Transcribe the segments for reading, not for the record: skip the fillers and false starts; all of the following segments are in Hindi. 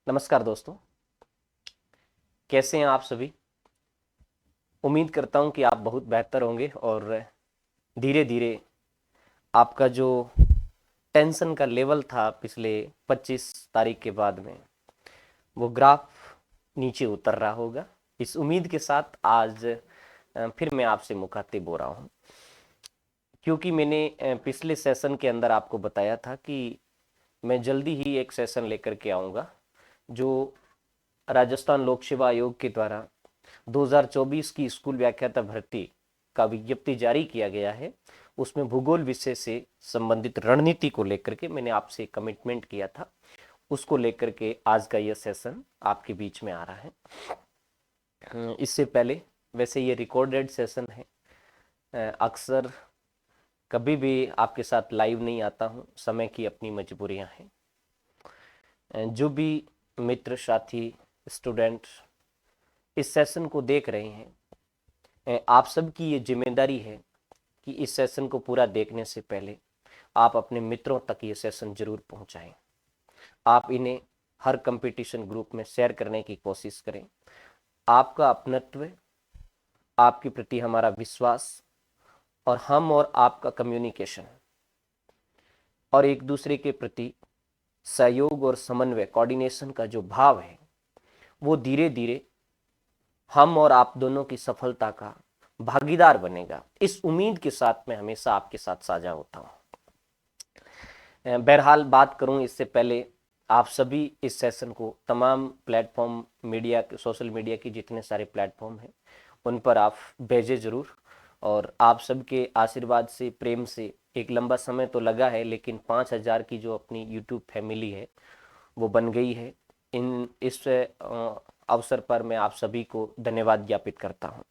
नमस्कार दोस्तों, कैसे हैं आप सभी। उम्मीद करता हूं कि आप बहुत बेहतर होंगे और धीरे धीरे आपका जो टेंशन का लेवल था पिछले 25 तारीख के बाद में वो ग्राफ नीचे उतर रहा होगा। इस उम्मीद के साथ आज फिर मैं आपसे मुखातिब हो रहा हूं, क्योंकि मैंने पिछले सेशन के अंदर आपको बताया था कि मैं जल्दी ही एक सेशन लेकर के आऊँगा जो राजस्थान लोक सेवा आयोग के द्वारा 2024 की स्कूल व्याख्याता भर्ती का विज्ञप्ति जारी किया गया है। उसमें भूगोल विषय से संबंधित रणनीति को लेकर के मैंने आपसे कमिटमेंट किया था, उसको लेकर के आज का यह सेशन आपके बीच में आ रहा है। इससे पहले वैसे ये रिकॉर्डेड सेशन है, अक्सर कभी भी आपके साथ लाइव नहीं आता हूँ, समय की अपनी मजबूरियाँ हैं। जो भी मित्र साथी स्टूडेंट इस सेशन को देख रहे हैं, आप सबकी ये जिम्मेदारी है कि इस सेशन को पूरा देखने से पहले आप अपने मित्रों तक ये सेशन जरूर पहुंचाएं। आप इन्हें हर कंपटीशन ग्रुप में शेयर करने की कोशिश करें। आपका अपनत्व, आपके प्रति हमारा विश्वास और हम और आपका कम्युनिकेशन और एक दूसरे के प्रति सहयोग और समन्वय कोऑर्डिनेशन का जो भाव है वो धीरे धीरे हम और आप दोनों की सफलता का भागीदार बनेगा। इस उम्मीद के साथ मैं हमेशा आपके साथ साझा होता हूँ। बहरहाल बात करूँ इससे पहले, आप सभी इस सेशन को तमाम प्लेटफॉर्म मीडिया के, सोशल मीडिया के जितने सारे प्लेटफॉर्म हैं उन पर आप भेजें ज़रूर। और आप सबके आशीर्वाद से, प्रेम से एक लंबा समय तो लगा है, लेकिन 5,000 की जो अपनी यूट्यूब फैमिली है वो बन गई है। इस अवसर पर मैं आप सभी को धन्यवाद ज्ञापित करता हूँ।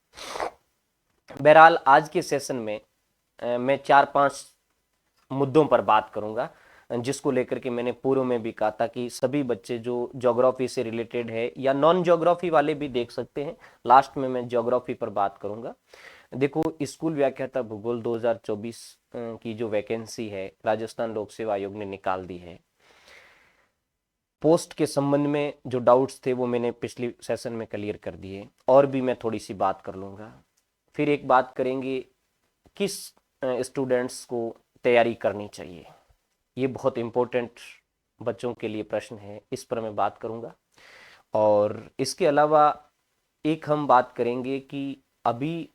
बहरहाल आज के सेशन में मैं 4-5 मुद्दों पर बात करूंगा, जिसको लेकर के मैंने पूर्व में भी कहा था कि सभी बच्चे जो ज्योग्राफी से रिलेटेड है या नॉन ज्योग्राफी वाले भी देख सकते हैं। लास्ट में मैं ज्योग्राफी पर बात करूंगा। देखो, स्कूल व्याख्याता भूगोल 2024 की जो वैकेंसी है राजस्थान लोक सेवा आयोग ने निकाल दी है। पोस्ट के संबंध में जो डाउट्स थे वो मैंने पिछली सेशन में क्लियर कर दिए, और भी मैं थोड़ी सी बात कर लूँगा। फिर एक बात करेंगे किस स्टूडेंट्स को तैयारी करनी चाहिए, ये बहुत इम्पोर्टेंट बच्चों के लिए प्रश्न है, इस पर मैं बात करूँगा। और इसके अलावा एक हम बात करेंगे कि अभी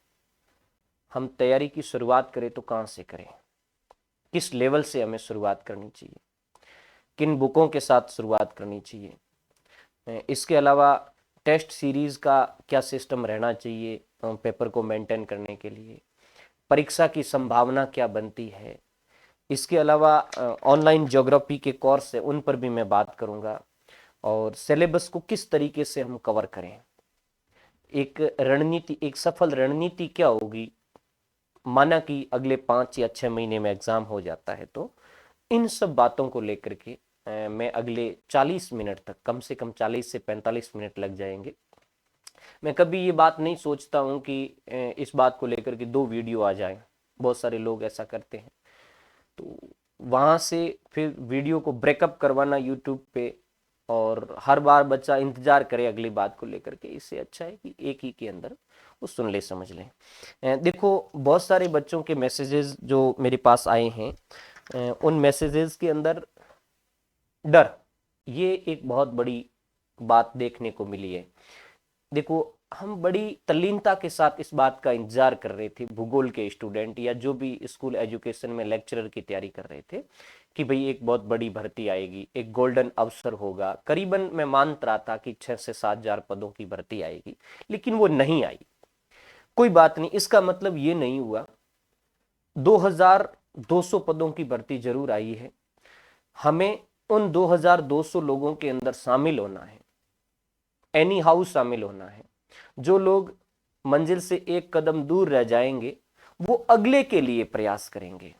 हम तैयारी की शुरुआत करें तो कहाँ से करें, किस लेवल से हमें शुरुआत करनी चाहिए, किन बुकों के साथ शुरुआत करनी चाहिए। इसके अलावा टेस्ट सीरीज़ का क्या सिस्टम रहना चाहिए पेपर को मेंटेन करने के लिए, परीक्षा की संभावना क्या बनती है। इसके अलावा ऑनलाइन ज्योग्राफी के कोर्स है उन पर भी मैं बात करूंगा, और सिलेबस को किस तरीके से हम कवर करें, एक रणनीति, एक सफल रणनीति क्या होगी। माना कि अगले 5 या 6 महीने में एग्जाम हो जाता है, तो इन सब बातों को लेकर के मैं अगले 40 मिनट तक, कम से कम 40 से 45 मिनट लग जाएंगे। मैं कभी ये बात नहीं सोचता हूँ कि इस बात को लेकर के 2 वीडियो आ जाए, बहुत सारे लोग ऐसा करते हैं, तो वहाँ से फिर वीडियो को ब्रेकअप करवाना यूट्यूब पे और हर बार बच्चा इंतजार करे अगली बात को लेकर के, इससे अच्छा है कि एक ही के अंदर वो सुन ले, समझ लें। देखो, बहुत सारे बच्चों के मैसेजेस जो मेरे पास आए हैं, उन मैसेजेस के अंदर डर, ये एक बहुत बड़ी बात देखने को मिली है। देखो, हम बड़ी तल्लीनता के साथ इस बात का इंतजार कर रहे थे, भूगोल के स्टूडेंट या जो भी स्कूल एजुकेशन में लेक्चरर की तैयारी कर रहे थे, कि भाई एक बहुत बड़ी भर्ती आएगी, एक गोल्डन अवसर होगा। करीबन मैं मान रहा था कि 6 से 7 हजार पदों की भर्ती आएगी, लेकिन वो नहीं आई। कोई बात नहीं, इसका मतलब ये नहीं हुआ। 2200 पदों की भर्ती जरूर आई है। हमें उन 2200 लोगों के अंदर शामिल होना है, एनी हाउ शामिल होना है। जो लोग मंजिल से एक कदम दूर रह जाएंगे वो अगले के लिए प्रयास करेंगे।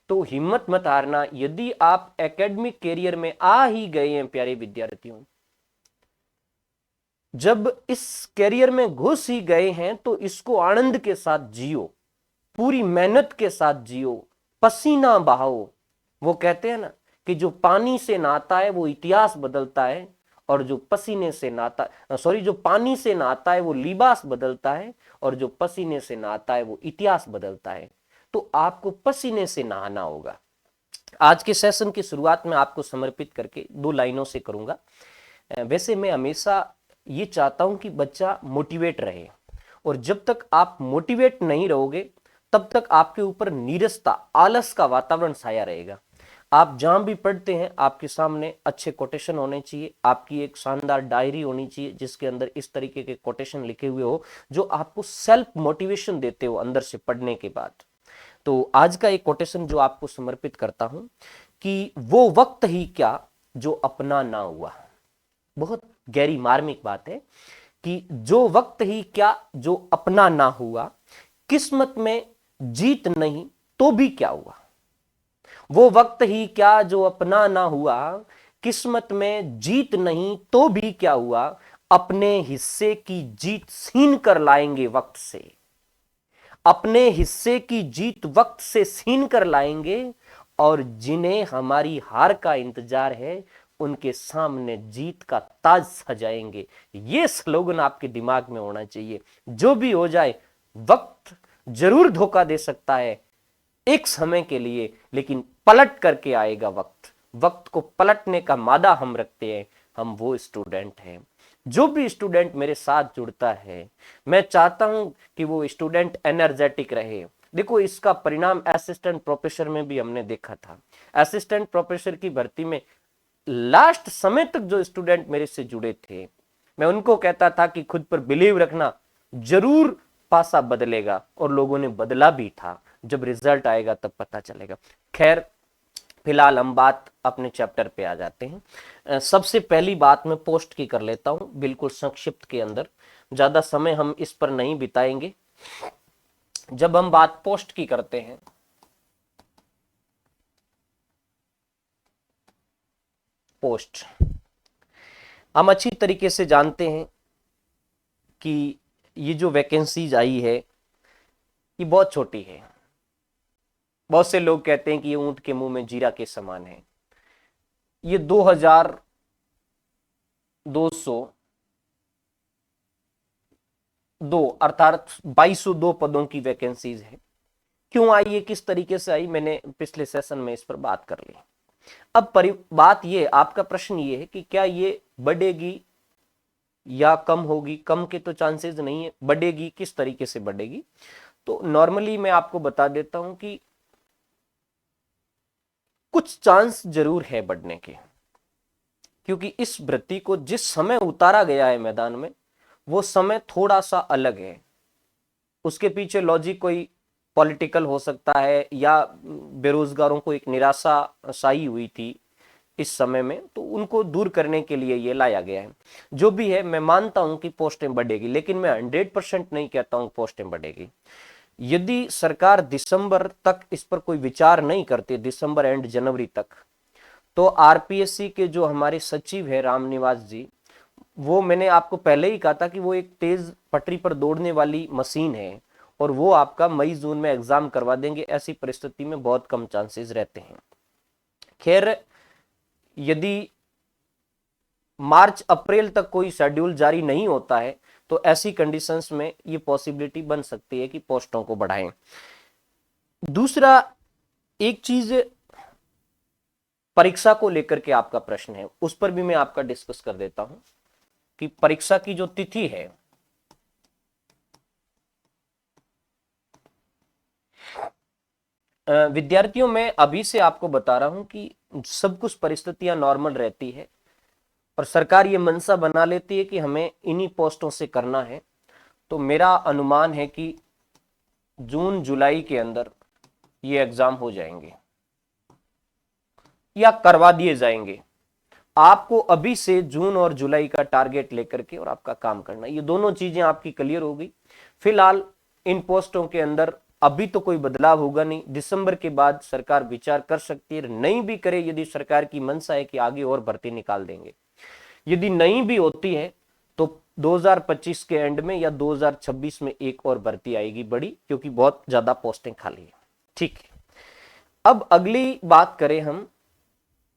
तो हिम्मत मत हारना। यदि आप एकेडमिक कैरियर में आ ही गए हैं प्यारे विद्यार्थियों, जब इस कैरियर में घुस ही गए हैं तो इसको आनंद के साथ जियो, पूरी मेहनत के साथ जियो, पसीना बहाओ। वो कहते हैं ना कि जो पानी से नहाता है वो इतिहास बदलता है, और जो पसीने से नहाता जो पानी से नहाता है वो लिबास बदलता है, और जो पसीने से नहाता है वो इतिहास बदलता है। तो आपको पसीने से नहाना होगा। आज के सेशन की शुरुआत में आपको समर्पित करके 2 लाइनों से करूंगा। वैसे मैं हमेशा ये चाहता हूं कि बच्चा मोटिवेट रहे, और जब तक आप मोटिवेट नहीं रहोगे तब तक आपके ऊपर नीरसता, आलस का वातावरण छाया रहेगा। आप जहां भी पढ़ते हैं आपके सामने अच्छे कोटेशन होने चाहिए, आपकी एक शानदार डायरी होनी चाहिए जिसके अंदर इस तरीके के कोटेशन लिखे हुए हो जो आपको सेल्फ मोटिवेशन देते हो अंदर से पढ़ने के बाद। तो आज का एक कोटेशन जो आपको समर्पित करता हूं कि वो वक्त ही क्या जो अपना ना हुआ। बहुत गहरी मार्मिक बात है कि जो वक्त ही क्या जो अपना ना हुआ, किस्मत में जीत नहीं तो भी क्या हुआ। वो वक्त ही क्या जो अपना ना हुआ, किस्मत में जीत नहीं तो भी क्या हुआ, अपने हिस्से की जीत छीन कर लाएंगे वक्त से। अपने हिस्से की जीत वक्त से छीन कर लाएंगे, और जिन्हें हमारी हार का इंतजार है उनके सामने जीत का ताज सजाएंगे। ये स्लोगन आपके दिमाग में होना चाहिए। जो भी हो जाए, वक्त जरूर धोखा दे सकता है एक समय के लिए, लेकिन पलट करके आएगा वक्त। वक्त को पलटने का मादा हम रखते हैं, हम वो स्टूडेंट हैं। जो भी स्टूडेंट मेरे साथ जुड़ता है, मैं चाहता हूं कि वो स्टूडेंट एनर्जेटिक रहे। देखो, इसका परिणाम असिस्टेंट प्रोफेसर में भी हमने देखा था। असिस्टेंट प्रोफेसर की भर्ती में लास्ट समय तक जो स्टूडेंट मेरे से जुड़े थे, मैं उनको कहता था कि खुद पर बिलीव रखना, जरूर पासा बदलेगा, और लोगों ने बदला भी था। जब रिजल्ट आएगा तब पता चलेगा। खैर, फिलहाल हम बात अपने चैप्टर पे आ जाते हैं। सबसे पहली बात मैं पोस्ट की कर लेता हूं, बिल्कुल संक्षिप्त के अंदर। ज्यादा समय हम इस पर नहीं बिताएंगे। जब हम बात पोस्ट की करते हैं, पोस्ट, हम अच्छी तरीके से जानते हैं कि ये जो वैकेंसीज आई है ये बहुत छोटी है। बहुत से लोग कहते हैं कि ये ऊंट के मुंह में जीरा के समान है। ये 2202 अर्थात 2202 पदों की वैकेंसीज है। क्यों आई है, किस तरीके से आई, मैंने पिछले सेशन में इस पर बात कर ली। अब बात ये, आपका प्रश्न ये है कि क्या ये बढ़ेगी या कम होगी। कम के तो चांसेस नहीं है, बढ़ेगी, किस तरीके से बढ़ेगी। तो नॉर्मली मैं आपको बता देता हूं कि कुछ चांस जरूर है बढ़ने के, क्योंकि इस भर्ती को जिस समय उतारा गया है मैदान में, वो समय थोड़ा सा अलग है। उसके पीछे लॉजिक कोई पॉलिटिकल हो सकता है, या बेरोजगारों को एक निराशा छाई हुई थी इस समय में, तो उनको दूर करने के लिए ये लाया गया है। जो भी है, मैं मानता हूं कि पोस्टें बढ़ेगी, लेकिन मैं 100% नहीं कहता हूं पोस्टें बढ़ेगी। यदि सरकार दिसंबर तक इस पर कोई विचार नहीं करती, दिसंबर एंड जनवरी तक, तो आरपीएससी के जो हमारे सचिव है रामनिवास जी, वो मैंने आपको पहले ही कहा था कि वो एक तेज पटरी पर दौड़ने वाली मशीन है, और वो आपका मई जून में एग्जाम करवा देंगे। ऐसी परिस्थिति में बहुत कम चांसेस रहते हैं। खैर, यदि मार्च अप्रैल तक कोई शेड्यूल जारी नहीं होता है तो ऐसी कंडीशंस में ये पॉसिबिलिटी बन सकती है कि पोस्टों को बढ़ाएं। दूसरा, एक चीज परीक्षा को लेकर के आपका प्रश्न है, उस पर भी मैं आपका डिस्कस कर देता हूं कि परीक्षा की जो तिथि है, विद्यार्थियों मैं अभी से आपको बता रहा हूं कि सब कुछ परिस्थितियां नॉर्मल रहती है, और सरकार ये मनसा बना लेती है कि हमें इन्हीं पोस्टों से करना है। तो मेरा अनुमान है कि जून जुलाई के अंदर ये एग्जाम हो जाएंगे या करवा दिए जाएंगे। आपको अभी से जून और जुलाई का टारगेट लेकर के और आपका काम करना, ये दोनों चीजें आपकी क्लियर हो गई। फिलहाल इन पोस्टों के अंदर अभी तो कोई बदलाव होगा नहीं। दिसंबर के बाद सरकार विचार कर सकती है, नहीं भी करे, यदि सरकार की मंशा है कि आगे और भर्ती निकाल देंगे। यदि नहीं भी होती है तो 2025 के एंड में या 2026 में एक और भर्ती आएगी बड़ी, क्योंकि बहुत ज्यादा पोस्टें खाली है। ठीक है, अब अगली बात करें हम,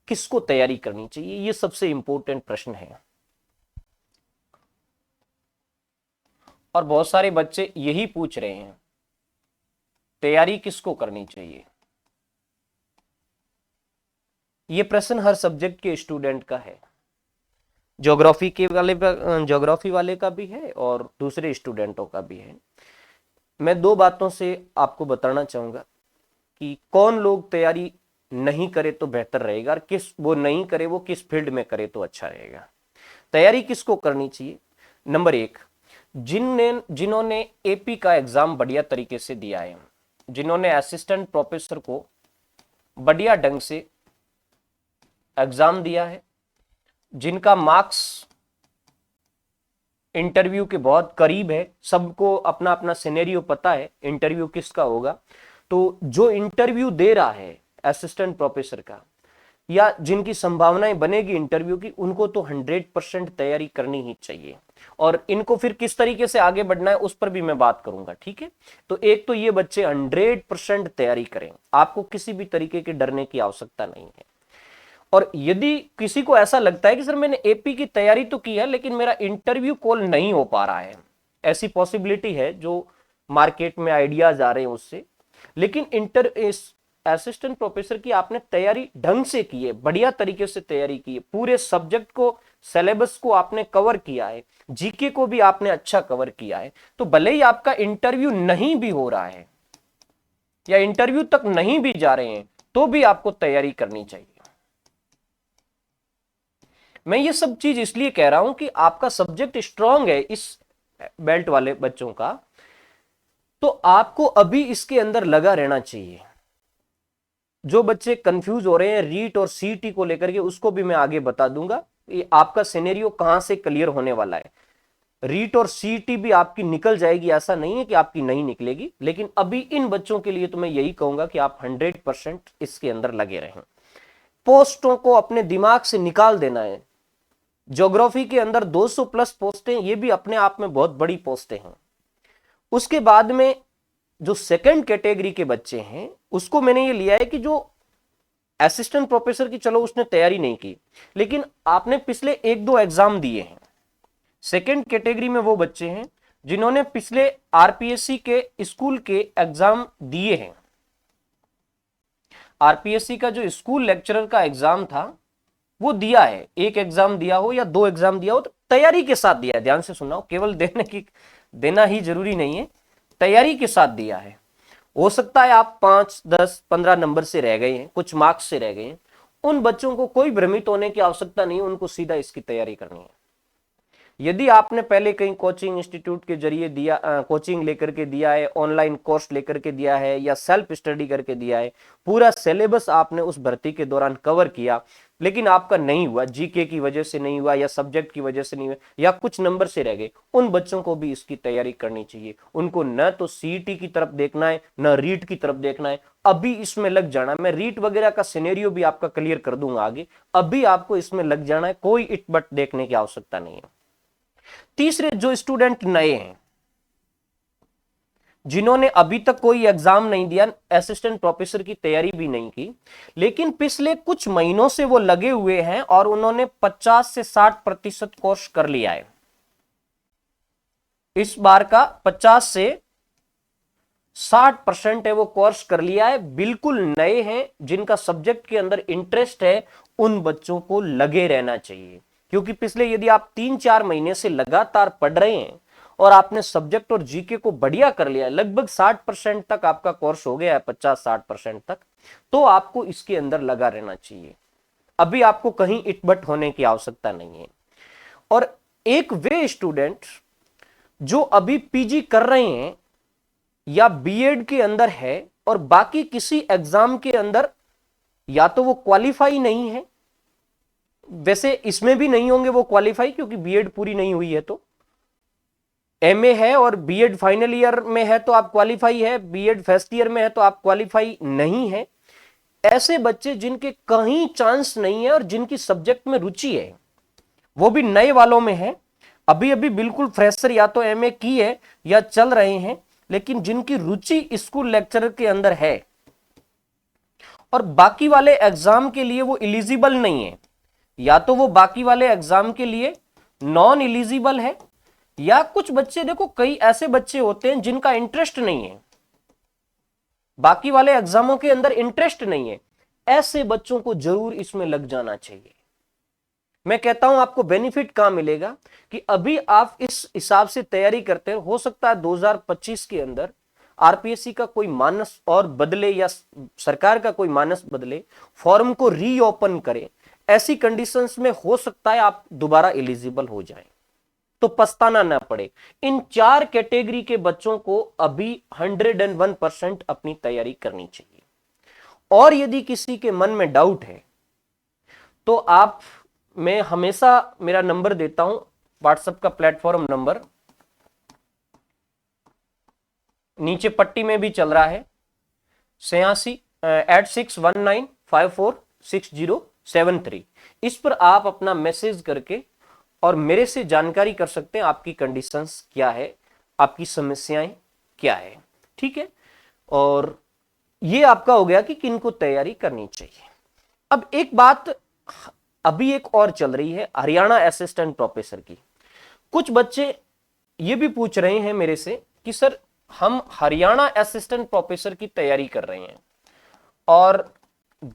किसको तैयारी करनी चाहिए, ये सबसे इंपॉर्टेंट प्रश्न है। और बहुत सारे बच्चे यही पूछ रहे हैं तैयारी किसको करनी चाहिए। ये प्रश्न हर सब्जेक्ट के स्टूडेंट का है, ज्योग्राफी वाले का भी है और दूसरे स्टूडेंटों का भी है। मैं दो बातों से आपको बताना चाहूंगा कि कौन लोग तैयारी नहीं करे तो बेहतर रहेगा और किस वो नहीं करे वो किस फील्ड में करे तो अच्छा रहेगा। तैयारी किसको करनी चाहिए? नंबर एक, जिन्होंने एपी का एग्जाम बढ़िया तरीके से दिया है, जिन्होंने असिस्टेंट प्रोफेसर को बढ़िया ढंग से एग्जाम दिया है, जिनका मार्क्स इंटरव्यू के बहुत करीब है, सबको अपना अपना सिनेरियो पता है इंटरव्यू किसका होगा, तो जो इंटरव्यू दे रहा है असिस्टेंट प्रोफेसर का या जिनकी संभावनाएं बनेगी इंटरव्यू की, उनको तो 100% तैयारी करनी ही चाहिए। और इनको फिर किस तरीके से आगे बढ़ना है उस पर भी मैं बात करूंगा, ठीक है। तो एक तो ये बच्चे 100% तैयारी करें, आपको किसी भी तरीके के डरने की आवश्यकता नहीं है। और यदि किसी को ऐसा लगता है कि सर मैंने एपी की तैयारी तो की है लेकिन मेरा इंटरव्यू कॉल नहीं हो पा रहा है, ऐसी पॉसिबिलिटी है, जो मार्केट में आइडियाज आ रहे हैं उससे, लेकिन असिस्टेंट प्रोफेसर की आपने तैयारी ढंग से की है, बढ़िया तरीके से तैयारी की है, पूरे सब्जेक्ट को सिलेबस को आपने कवर किया है, जीके को भी आपने अच्छा कवर किया है, तो भले ही आपका इंटरव्यू नहीं भी हो रहा है या इंटरव्यू तक नहीं भी जा रहे हैं तो भी आपको तैयारी करनी चाहिए। मैं ये सब चीज इसलिए कह रहा हूं कि आपका सब्जेक्ट स्ट्रांग है इस बेल्ट वाले बच्चों का, तो आपको अभी इसके अंदर लगा रहना चाहिए। जो बच्चे कंफ्यूज हो रहे हैं रीट और सीटी को लेकर के, उसको भी मैं आगे बता दूंगा ये आपका सिनेरियो कहां से क्लियर होने वाला है। रीट और सीटी भी आपकी निकल जाएगी, ऐसा नहीं है कि आपकी नहीं निकलेगी, लेकिन अभी इन बच्चों के लिए तो मैं यही कहूंगा कि आप 100% इसके अंदर लगे रहें। पोस्टों को अपने दिमाग से निकाल देना है। ज्योग्राफी के अंदर 200 प्लस पोस्टें, ये भी अपने आप में बहुत बड़ी पोस्टें हैं। उसके बाद में जो सेकंड कैटेगरी के बच्चे हैं उसको मैंने ये लिया है कि जो असिस्टेंट प्रोफेसर की चलो उसने तैयारी नहीं की लेकिन आपने पिछले 1-2 एग्जाम दिए हैं। सेकंड कैटेगरी में वो बच्चे हैं जिन्होंने पिछले आरपीएससी के स्कूल के एग्जाम दिए हैं। आरपीएससी का जो स्कूल लेक्चरर का एग्जाम था वो दिया है, एक एग्जाम दिया हो या 2 एग्जाम दिया हो, तो तैयारी के साथ दिया है। ध्यान से सुनना, केवल देना ही जरूरी नहीं है, तैयारी के साथ दिया है। हो सकता है आप 5, 10, 15 नंबर से रह गए हैं, कुछ मार्क्स से रह गए हैं, उन बच्चों को कोई भ्रमित होने की आवश्यकता नहीं है, उनको सीधा इसकी तैयारी करनी है। यदि आपने पहले कहीं कोचिंग इंस्टीट्यूट के जरिए दिया, कोचिंग लेकर के दिया है, ऑनलाइन कोर्स लेकर के दिया है या सेल्फ स्टडी करके दिया है, पूरा सिलेबस आपने उस भर्ती के दौरान कवर किया लेकिन आपका नहीं हुआ, जीके की वजह से नहीं हुआ या सब्जेक्ट की वजह से नहीं हुआ या कुछ नंबर से रह गए, उन बच्चों को भी इसकी तैयारी करनी चाहिए। उनको न तो सीईटी की तरफ देखना है न रीट की तरफ देखना है, अभी इसमें लग जाना। मैं रीट वगैरह का सिनेरियो भी आपका क्लियर कर दूंगा आगे, अभी आपको इसमें लग जाना है, कोई इट बट देखने की आवश्यकता नहीं है। तीसरे, जो स्टूडेंट नए हैं जिन्होंने अभी तक कोई एग्जाम नहीं दिया, असिस्टेंट प्रोफेसर की तैयारी भी नहीं की, लेकिन पिछले कुछ महीनों से वो लगे हुए हैं और उन्होंने 50 से 60% कोर्स कर लिया है। इस बार का 50 से 60% है वो कोर्स कर लिया है, बिल्कुल नए हैं, जिनका सब्जेक्ट के अंदर इंटरेस्ट है, उन बच्चों को लगे रहना चाहिए। क्योंकि पिछले यदि आप 3-4 महीने से लगातार पढ़ रहे हैं और आपने सब्जेक्ट और जीके को बढ़िया कर लिया है, लगभग 60% तक आपका कोर्स हो गया है, 50-60% तक, तो आपको इसके अंदर लगा रहना चाहिए। अभी आपको कहीं इटबट होने की आवश्यकता नहीं है। और एक वे स्टूडेंट जो अभी पीजी कर रहे हैं या बीएड के अंदर है और बाकी किसी एग्जाम के अंदर या तो वो क्वालिफाई नहीं है, वैसे इसमें भी नहीं होंगे वो क्वालिफाई क्योंकि बीएड पूरी नहीं हुई है, तो एमए है और बीएड फाइनल ईयर में है तो आप क्वालिफाई है, बीएड फर्स्ट ईयर में है तो आप क्वालिफाई नहीं है। ऐसे बच्चे जिनके कहीं चांस नहीं है और जिनकी सब्जेक्ट में रुचि है, वो भी नए वालों में है, अभी अभी बिल्कुल फ्रेशर या तो एमए की है या चल रहे हैं, लेकिन जिनकी रुचि स्कूल लेक्चरर के अंदर है और बाकी वाले एग्जाम के लिए वो इलिजिबल नहीं है, या तो वो बाकी वाले एग्जाम के लिए नॉन इलिजिबल है या कुछ बच्चे, देखो कई ऐसे बच्चे होते हैं जिनका इंटरेस्ट नहीं है, बाकी वाले एग्जामों के अंदर इंटरेस्ट नहीं है, ऐसे बच्चों को जरूर इसमें लग जाना चाहिए। मैं कहता हूं आपको बेनिफिट कहां मिलेगा कि अभी आप इस हिसाब से तैयारी करते हो सकता है 2025 के अंदर आरपीएससी का कोई मानस और बदले या सरकार का कोई मानस बदले, फॉर्म को रीओपन करे, ऐसी कंडीशंस में हो सकता है आप दोबारा एलिजिबल हो जाएं, तो पछताना ना पड़े। इन 4 कैटेगरी के बच्चों को अभी 101% अपनी तैयारी करनी चाहिए। और यदि किसी के मन में डाउट है तो आप, मैं हमेशा मेरा नंबर देता हूं, व्हाट्सएप का प्लेटफॉर्म नंबर नीचे पट्टी में भी चल रहा है, 868619546073। इस पर आप अपना मैसेज करके और मेरे से जानकारी कर सकते हैं आपकी कंडीशंस क्या है, आपकी समस्याएं क्या है, ठीक है। और ये आपका हो गया कि किनको तैयारी करनी चाहिए। अब एक बात अभी एक और चल रही है हरियाणा असिस्टेंट प्रोफेसर की। कुछ बच्चे ये भी पूछ रहे हैं मेरे से कि सर हम हरियाणा असिस्टेंट प्रोफेसर की तैयारी कर रहे हैं और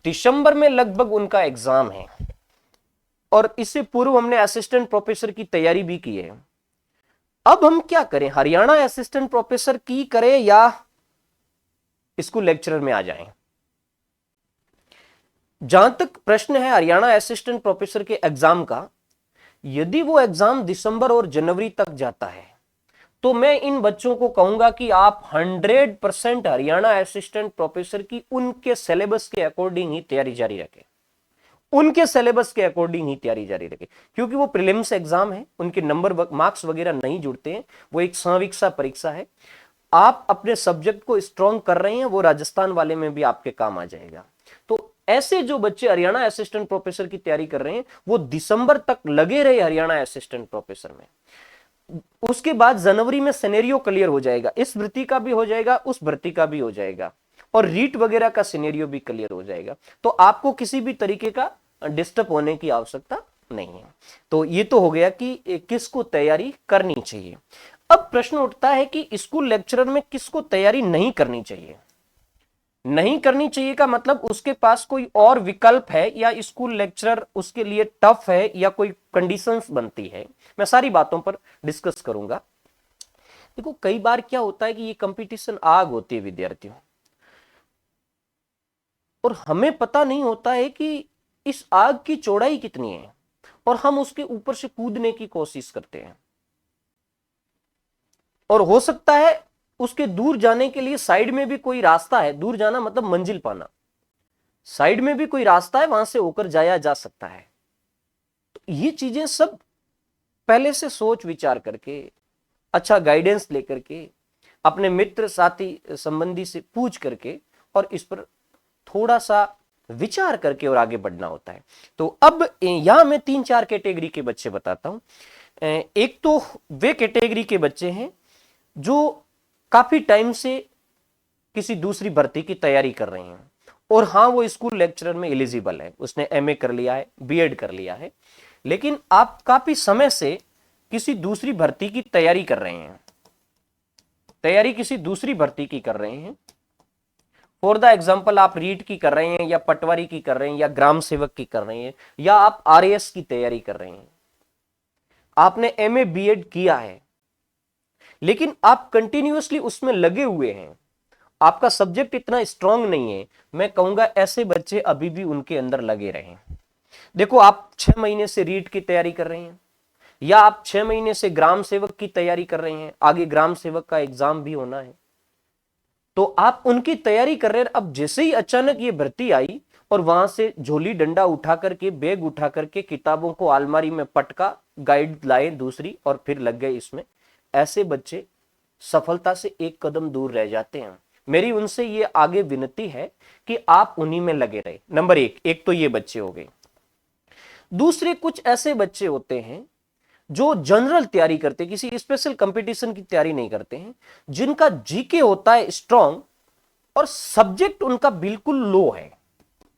दिसंबर में लगभग उनका एग्जाम है और इससे पूर्व हमने असिस्टेंट प्रोफेसर की तैयारी भी की है, अब हम क्या करें, हरियाणा असिस्टेंट प्रोफेसर की करें या स्कूल लेक्चरर में आ जाएं। जहां तक प्रश्न है हरियाणा असिस्टेंट प्रोफेसर के एग्जाम का, यदि वो एग्जाम दिसंबर और जनवरी तक जाता है तो मैं इन बच्चों को कहूंगा कि आप 100% हरियाणा असिस्टेंट प्रोफेसर की उनके सिलेबस के अकॉर्डिंग ही तैयारी जारी रखें, उनके सिलेबस के अकॉर्डिंग ही तैयारी जारी रखें, क्योंकि वो प्रीलिम्स एग्जाम है, उनके नंबर मार्क्स वगैरह नहीं जुड़ते हैं, वो एक संवीक्षा परीक्षा है। आप अपने सब्जेक्ट को स्ट्रॉन्ग कर रहे हैं, वो राजस्थान वाले में भी आपके काम आ जाएगा। तो ऐसे जो बच्चे हरियाणा असिस्टेंट प्रोफेसर की तैयारी कर रहे हैं वो दिसंबर तक लगे रहे हरियाणा असिस्टेंट प्रोफेसर में, उसके बाद जनवरी में सिनेरियो क्लियर हो जाएगा, इस भर्ती का भी हो जाएगा, उस भर्ती का भी हो जाएगा और रीट वगैरह का सिनेरियो भी क्लियर हो जाएगा, तो आपको किसी भी तरीके का डिस्टर्ब होने की आवश्यकता नहीं है। तो ये तो हो गया कि किसको तैयारी करनी चाहिए। अब प्रश्न उठता है कि स्कूल लेक्चरर में किसको तैयारी नहीं करनी चाहिए। नहीं करनी चाहिए का मतलब उसके पास कोई और विकल्प है या स्कूल लेक्चरर उसके लिए टफ है या कोई कंडीशंस बनती है, मैं सारी बातों पर डिस्कस करूंगा। देखो कई बार क्या होता है कि ये कंपटीशन आग होती है विद्यार्थियों, और हमें पता नहीं होता है कि इस आग की चौड़ाई कितनी है और हम उसके ऊपर से कूदने की कोशिश करते हैं, और हो सकता है उसके दूर जाने के लिए साइड में भी कोई रास्ता है, दूर जाना मतलब मंजिल पाना, साइड में भी कोई रास्ता है, वहां से होकर जाया जा सकता है। तो ये चीजें सब पहले से सोच विचार करके, अच्छा गाइडेंस लेकर के, अपने मित्र साथी संबंधी से पूछ करके और इस पर थोड़ा सा विचार करके और आगे बढ़ना होता है। तो अब यहां मैं 3-4 कैटेगरी के बच्चे बताता हूं। एक तो वे कैटेगरी के बच्चे हैं जो काफी टाइम से किसी दूसरी भर्ती की तैयारी कर रहे हैं और हाँ वो स्कूल लेक्चरर में एलिजिबल है, उसने एमए कर लिया है, बीएड कर लिया है, लेकिन आप काफी समय से किसी दूसरी भर्ती की तैयारी कर रहे हैं, तैयारी किसी दूसरी भर्ती की कर रहे हैं। फॉर द एग्जाम्पल आप रीट की कर रहे हैं या पटवारी की कर रहे हैं या ग्राम सेवक की कर रहे हैं या आप आरएएस की तैयारी कर रहे हैं, आपने एमए बीएड किया है लेकिन आप कंटिन्यूअसली उसमें लगे हुए हैं, आपका सब्जेक्ट इतना स्ट्रांग नहीं है, मैं कहूंगा ऐसे बच्चे अभी भी उनके अंदर लगे रहें। देखो आप 6 महीने से रीट की तैयारी कर रहे हैं या आप 6 महीने से ग्राम सेवक की तैयारी कर रहे हैं, आगे ग्राम सेवक का एग्जाम भी होना है, तो आप उनकी तैयारी कर रहे हैं। अब जैसे ही अचानक ये भर्ती आई और वहां से झोली डंडा उठा करके, बैग उठा करके, किताबों को अलमारी में पटका, गाइड लाए दूसरी और फिर लग गए इसमें, ऐसे बच्चे सफलता से एक कदम दूर रह जाते हैं। मेरी उनसे ये आगे विनती है कि आप उन्हीं में लगे रहे। नंबर एक तो ये बच्चे हो गए। दूसरे कुछ ऐसे बच्चे होते हैं जो जनरल तैयारी करते, किसी स्पेशल कंपटीशन की तैयारी नहीं करते हैं, जिनका जीके होता है स्ट्रांग और सब्जेक्ट उनका बिल्कुल लो है।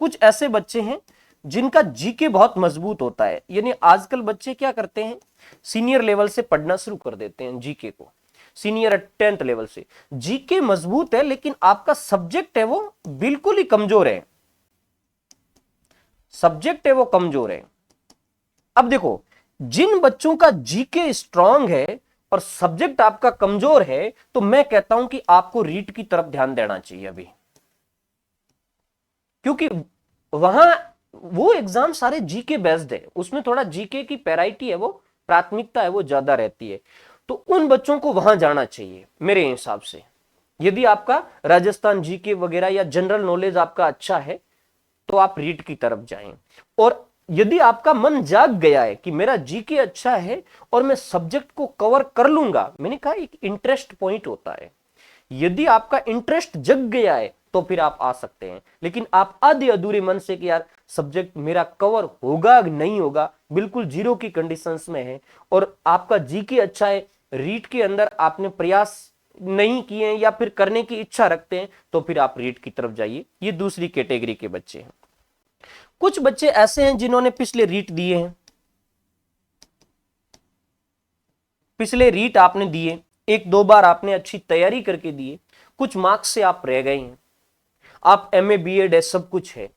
कुछ ऐसे बच्चे हैं जिनका जीके बहुत मजबूत होता है। यानी आजकल बच्चे क्या करते हैं, सीनियर लेवल से पढ़ना शुरू कर देते हैं जीके को, सीनियर 10th लेवल से। जीके मजबूत है लेकिन आपका सब्जेक्ट है वो बिल्कुल ही कमजोर है, सब्जेक्ट है वो कमजोर है। अब देखो, जिन बच्चों का जीके स्ट्रांग है और सब्जेक्ट आपका कमजोर है, तो मैं कहता हूं कि आपको रीट की तरफ ध्यान देना चाहिए अभी, क्योंकि वहां वो एग्जाम सारे जीके बेस्ड है, उसमें थोड़ा जीके की पैराइटी है, वो प्राथमिकता है वो ज्यादा रहती है। तो उन बच्चों को वहां जाना चाहिए मेरे हिसाब से। यदि आपका राजस्थान जीके वगैरह या जनरल नॉलेज आपका अच्छा है तो आप रीट की तरफ जाएं। और यदि आपका मन जाग गया है कि मेरा जीके अच्छा है और मैं सब्जेक्ट को कवर कर लूंगा, मैंने कहा एक इंटरेस्ट पॉइंट होता है, यदि आपका इंटरेस्ट जग गया है तो फिर आप आ सकते हैं। लेकिन आप आधे अधूरे मन से कि यार सब्जेक्ट मेरा कवर होगा नहीं होगा, बिल्कुल जीरो की कंडीशंस में है और आपका जीके अच्छा है, रीट के अंदर आपने प्रयास नहीं किए हैं या फिर करने की इच्छा रखते हैं, तो फिर आप रीट की तरफ जाइए। ये दूसरी कैटेगरी के बच्चे हैं। कुछ बच्चे ऐसे हैं जिन्होंने पिछले रीट दिए हैं, पिछले रीट आपने दिए, एक दो बार आपने अच्छी तैयारी करके दिए, कुछ मार्क्स से आप रह गए हैं, आप एमए बीएड है, सब कुछ है,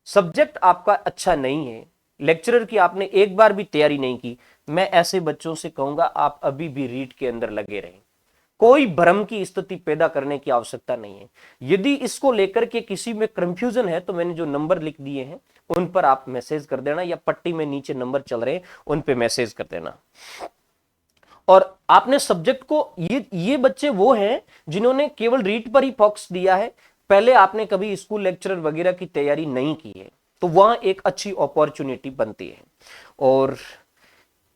सब्जेक्ट आपका अच्छा नहीं है, लेक्चरर की आपने एक बार भी तैयारी नहीं की, मैं ऐसे बच्चों से कहूंगा आप अभी भी रीट के अंदर लगे रहें। कोई भ्रम की स्थिति पैदा करने की आवश्यकता नहीं है। यदि इसको लेकर के किसी में कंफ्यूजन है तो मैंने जो नंबर लिख दिए हैं उन पर आप मैसेज कर देना, या पट्टी में नीचे नंबर चल रहे हैं उन पे मैसेज कर देना। और आपने सब्जेक्ट को, ये बच्चे वो हैं जिन्होंने केवल रीट पर ही फोकस दिया है, पहले आपने कभी स्कूल लेक्चरर वगैरह की तैयारी नहीं की है, तो वहां एक अच्छी अपॉर्चुनिटी बनती है। और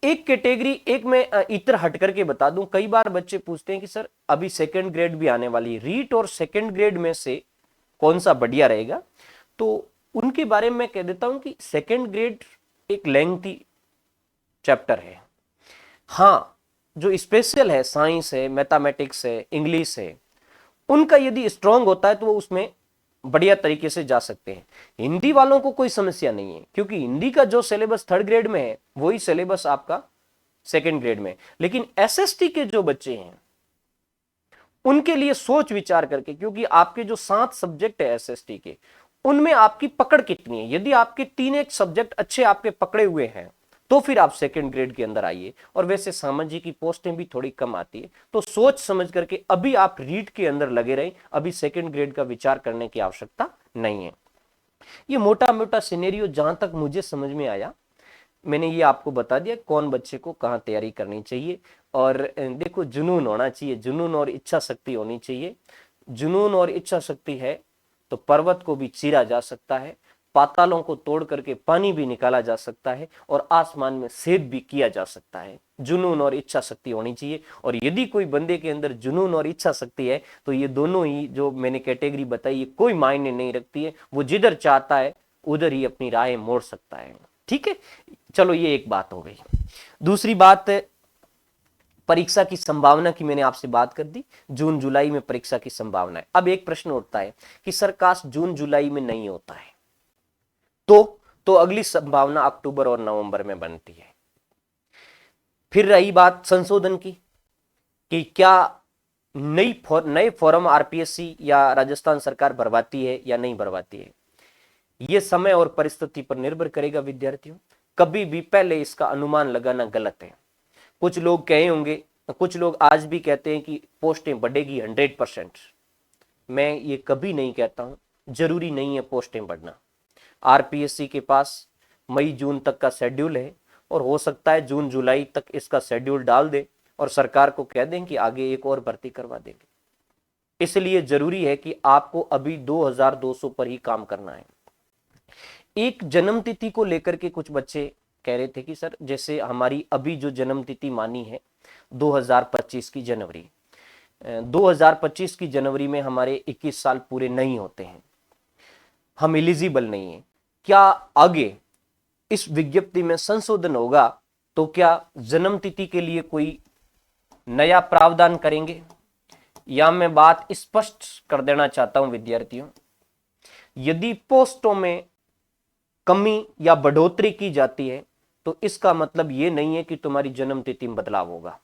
एक कैटेगरी, एक मैं इतर हट करके बता दूं, कई बार बच्चे पूछते हैं कि सर अभी सेकंड ग्रेड भी आने वाली है, रीट और सेकंड ग्रेड में से कौन सा बढ़िया रहेगा। तो उनके बारे में मैं कह देता हूं कि सेकंड ग्रेड एक लेंथी चैप्टर है। हाँ, जो स्पेशल है, साइंस है, मैथमेटिक्स है, इंग्लिश है, उनका यदि स्ट्रांग होता है तो वो उसमें बढ़िया तरीके से जा सकते हैं। हिंदी वालों को कोई समस्या नहीं है, क्योंकि हिंदी का जो सिलेबस थर्ड ग्रेड में है वही सिलेबस आपका सेकंड ग्रेड में। लेकिन एसएसटी के जो बच्चे हैं उनके लिए सोच विचार करके, क्योंकि आपके जो 7 सब्जेक्ट है एसएसटी के, उनमें आपकी पकड़ कितनी है। यदि आपके 3 एक सब्जेक्ट अच्छे आपके पकड़े हुए हैं तो फिर आप सेकंड ग्रेड के अंदर आइए। और वैसे सामाजिक की पोस्टें भी थोड़ी कम आती है, तो सोच समझ करके अभी आप रीट के अंदर लगे रहें, अभी सेकंड ग्रेड का विचार करने की आवश्यकता नहीं है। ये मोटा मोटा सिनेरियो जहां तक मुझे समझ में आया, मैंने ये आपको बता दिया कौन बच्चे को कहाँ तैयारी करनी चाहिए। और देखो, जुनून होना चाहिए, जुनून और इच्छा शक्ति होनी चाहिए। जुनून और इच्छा शक्ति है तो पर्वत को भी चीरा जा सकता है, पातालों को तोड़ करके पानी भी निकाला जा सकता है, और आसमान में सेद भी किया जा सकता है। जुनून और इच्छा शक्ति होनी चाहिए। और यदि कोई बंदे के अंदर जुनून और इच्छा शक्ति है तो ये दोनों ही जो मैंने कैटेगरी बताई ये कोई मायने नहीं रखती है, वो जिधर चाहता है उधर ही अपनी राहें मोड़ सकता है। ठीक है, चलो ये एक बात हो गई। दूसरी बात, परीक्षा की संभावना की मैंने आपसे बात कर दी, जून जुलाई में परीक्षा की संभावना है। अब एक प्रश्न उठता है कि सर काश जून जुलाई में नहीं होता है, तो अगली संभावना अक्टूबर और नवंबर में बनती है। फिर रही बात संशोधन की कि क्या नए फॉर्म आरपीएससी या राजस्थान सरकार भरवाती है या नहीं भरवाती है, यह समय और परिस्थिति पर निर्भर करेगा विद्यार्थियों। कभी भी पहले इसका अनुमान लगाना गलत है। कुछ लोग कहे होंगे, कुछ लोग आज भी कहते हैं कि पोस्टें बढ़ेगी 100%। मैं ये कभी नहीं कहता हूं, जरूरी नहीं है पोस्टें बढ़ना। आरपीएससी के पास मई जून तक का शेड्यूल है, और हो सकता है जून जुलाई तक इसका शेड्यूल डाल दे और सरकार को कह दें कि आगे एक और भर्ती करवा देंगे। इसलिए जरूरी है कि आपको अभी 2200 पर ही काम करना है। एक जन्म तिथि को लेकर के कुछ बच्चे कह रहे थे कि सर जैसे हमारी अभी जो जन्म तिथि मानी है 2025 की जनवरी, 2025 की जनवरी में हमारे 21 साल पूरे नहीं होते हैं, हम एलिजिबल नहीं है। क्या आगे इस विज्ञप्ति में संशोधन होगा तो क्या जन्म तिथि के लिए कोई नया प्रावधान करेंगे? या मैं बात स्पष्ट कर देना चाहता हूं विद्यार्थियों, यदि पोस्टों में कमी या बढ़ोतरी की जाती है तो इसका मतलब ये नहीं है कि तुम्हारी जन्म तिथि में बदलाव होगा।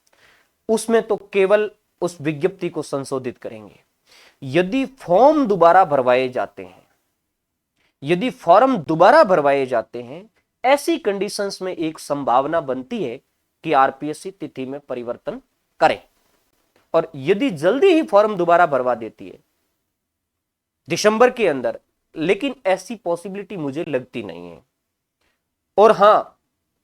उसमें तो केवल उस विज्ञप्ति को संशोधित करेंगे। यदि फॉर्म दोबारा भरवाए जाते हैं, यदि फॉर्म दोबारा भरवाए जाते हैं, ऐसी कंडीशंस में एक संभावना बनती है कि आरपीएससी तिथि में परिवर्तन करे। और यदि जल्दी ही फॉर्म दोबारा भरवा देती है दिसंबर के अंदर, लेकिन ऐसी पॉसिबिलिटी मुझे लगती नहीं है। और हां,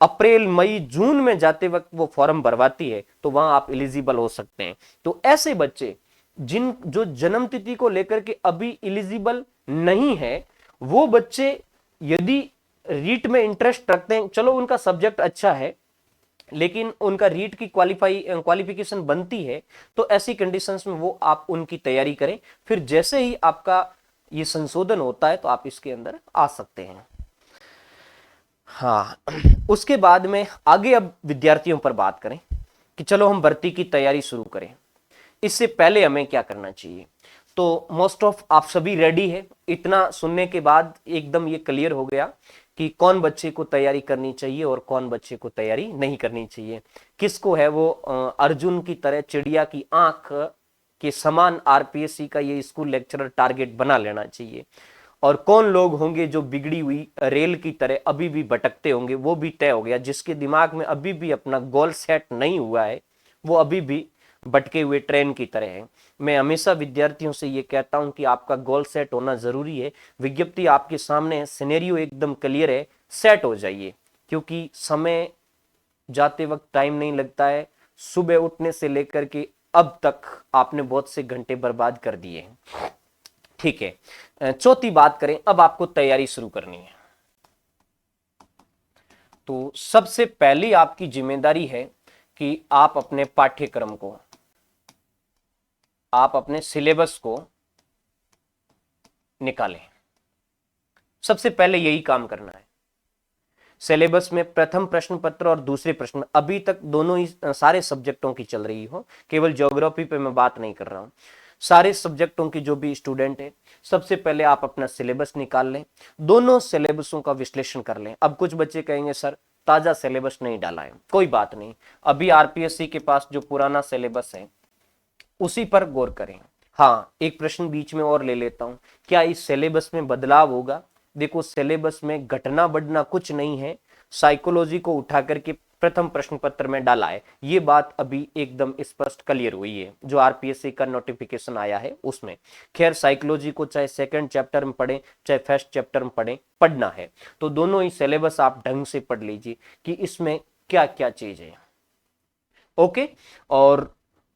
अप्रैल मई जून में जाते वक्त वो फॉर्म भरवाती है तो वहां आप एलिजिबल हो सकते हैं। तो ऐसे बच्चे जो जन्म तिथि को लेकर के अभी एलिजिबल नहीं है, वो बच्चे यदि रीट में इंटरेस्ट रखते हैं, चलो उनका सब्जेक्ट अच्छा है लेकिन उनका रीट की क्वालिफिकेशन बनती है, तो ऐसी कंडीशंस में वो आप उनकी तैयारी करें। फिर जैसे ही आपका ये संशोधन होता है तो आप इसके अंदर आ सकते हैं। हाँ, उसके बाद में आगे अब विद्यार्थियों पर बात करें कि चलो हम भर्ती की तैयारी शुरू करें। इससे पहले हमें क्या करना चाहिए? तो मोस्ट ऑफ आप सभी रेडी है। इतना सुनने के बाद एकदम ये क्लियर हो गया कि कौन बच्चे को तैयारी करनी चाहिए और कौन बच्चे को तैयारी नहीं करनी चाहिए। किसको है वो अर्जुन की तरह चिड़िया की आंख के समान आरपीएससी का ये स्कूल लेक्चरर टारगेट बना लेना चाहिए, और कौन लोग होंगे जो बिगड़ी हुई रेल की तरह अभी भी भटकते होंगे, वो भी तय हो गया। जिसके दिमाग में अभी भी अपना गोल सेट नहीं हुआ है, वो अभी भी भटके हुए ट्रेन की तरह है। मैं हमेशा विद्यार्थियों से ये कहता हूं कि आपका गोल सेट होना जरूरी है। विज्ञप्ति आपके सामने है, सिनेरियो एकदम क्लियर है, सेट हो जाइए, क्योंकि समय जाते वक्त टाइम नहीं लगता है। सुबह उठने से लेकर के अब तक आपने बहुत से घंटे बर्बाद कर दिए हैं। ठीक है, चौथी बात करें, अब आपको तैयारी शुरू करनी है। तो सबसे पहली आपकी जिम्मेदारी है कि आप अपने पाठ्यक्रम को, आप अपने सिलेबस को निकालें। सबसे पहले यही काम करना है। सिलेबस में प्रथम प्रश्न पत्र और दूसरे प्रश्न, अभी तक दोनों ही सारे सब्जेक्टों की चल रही हो, केवल ज्योग्राफी पे मैं बात नहीं कर रहा हूं। सारे सब्जेक्टों की जो भी स्टूडेंट है, सबसे पहले आप अपना सिलेबस निकाल लें, दोनों सिलेबसों का विश्लेषण कर लें। अब कुछ बच्चे कहेंगे सर ताजा सिलेबस नहीं डाला है, कोई बात नहीं, अभी आरपीएससी के पास जो पुराना सिलेबस है उसी पर गौर करें। हाँ, एक प्रश्न बीच में और ले लेता हूं, क्या इस सिलेबस में बदलाव होगा? देखो, सिलेबस में घटना बढ़ना कुछ नहीं है, साइकोलॉजी को उठा करके प्रथम प्रश्न पत्र में डाला है, ये बात अभी एकदम स्पष्ट क्लियर हुई है जो आरपीएससी का नोटिफिकेशन आया है उसमें। खैर, साइकोलॉजी को चाहे सेकंड चैप्टर में पढ़ें चाहे फर्स्ट चैप्टर में पढ़ें, पढ़ना है तो दोनों ही सिलेबस आप ढंग से पढ़ लीजिए कि इसमें क्या क्या चीज है। ओके, और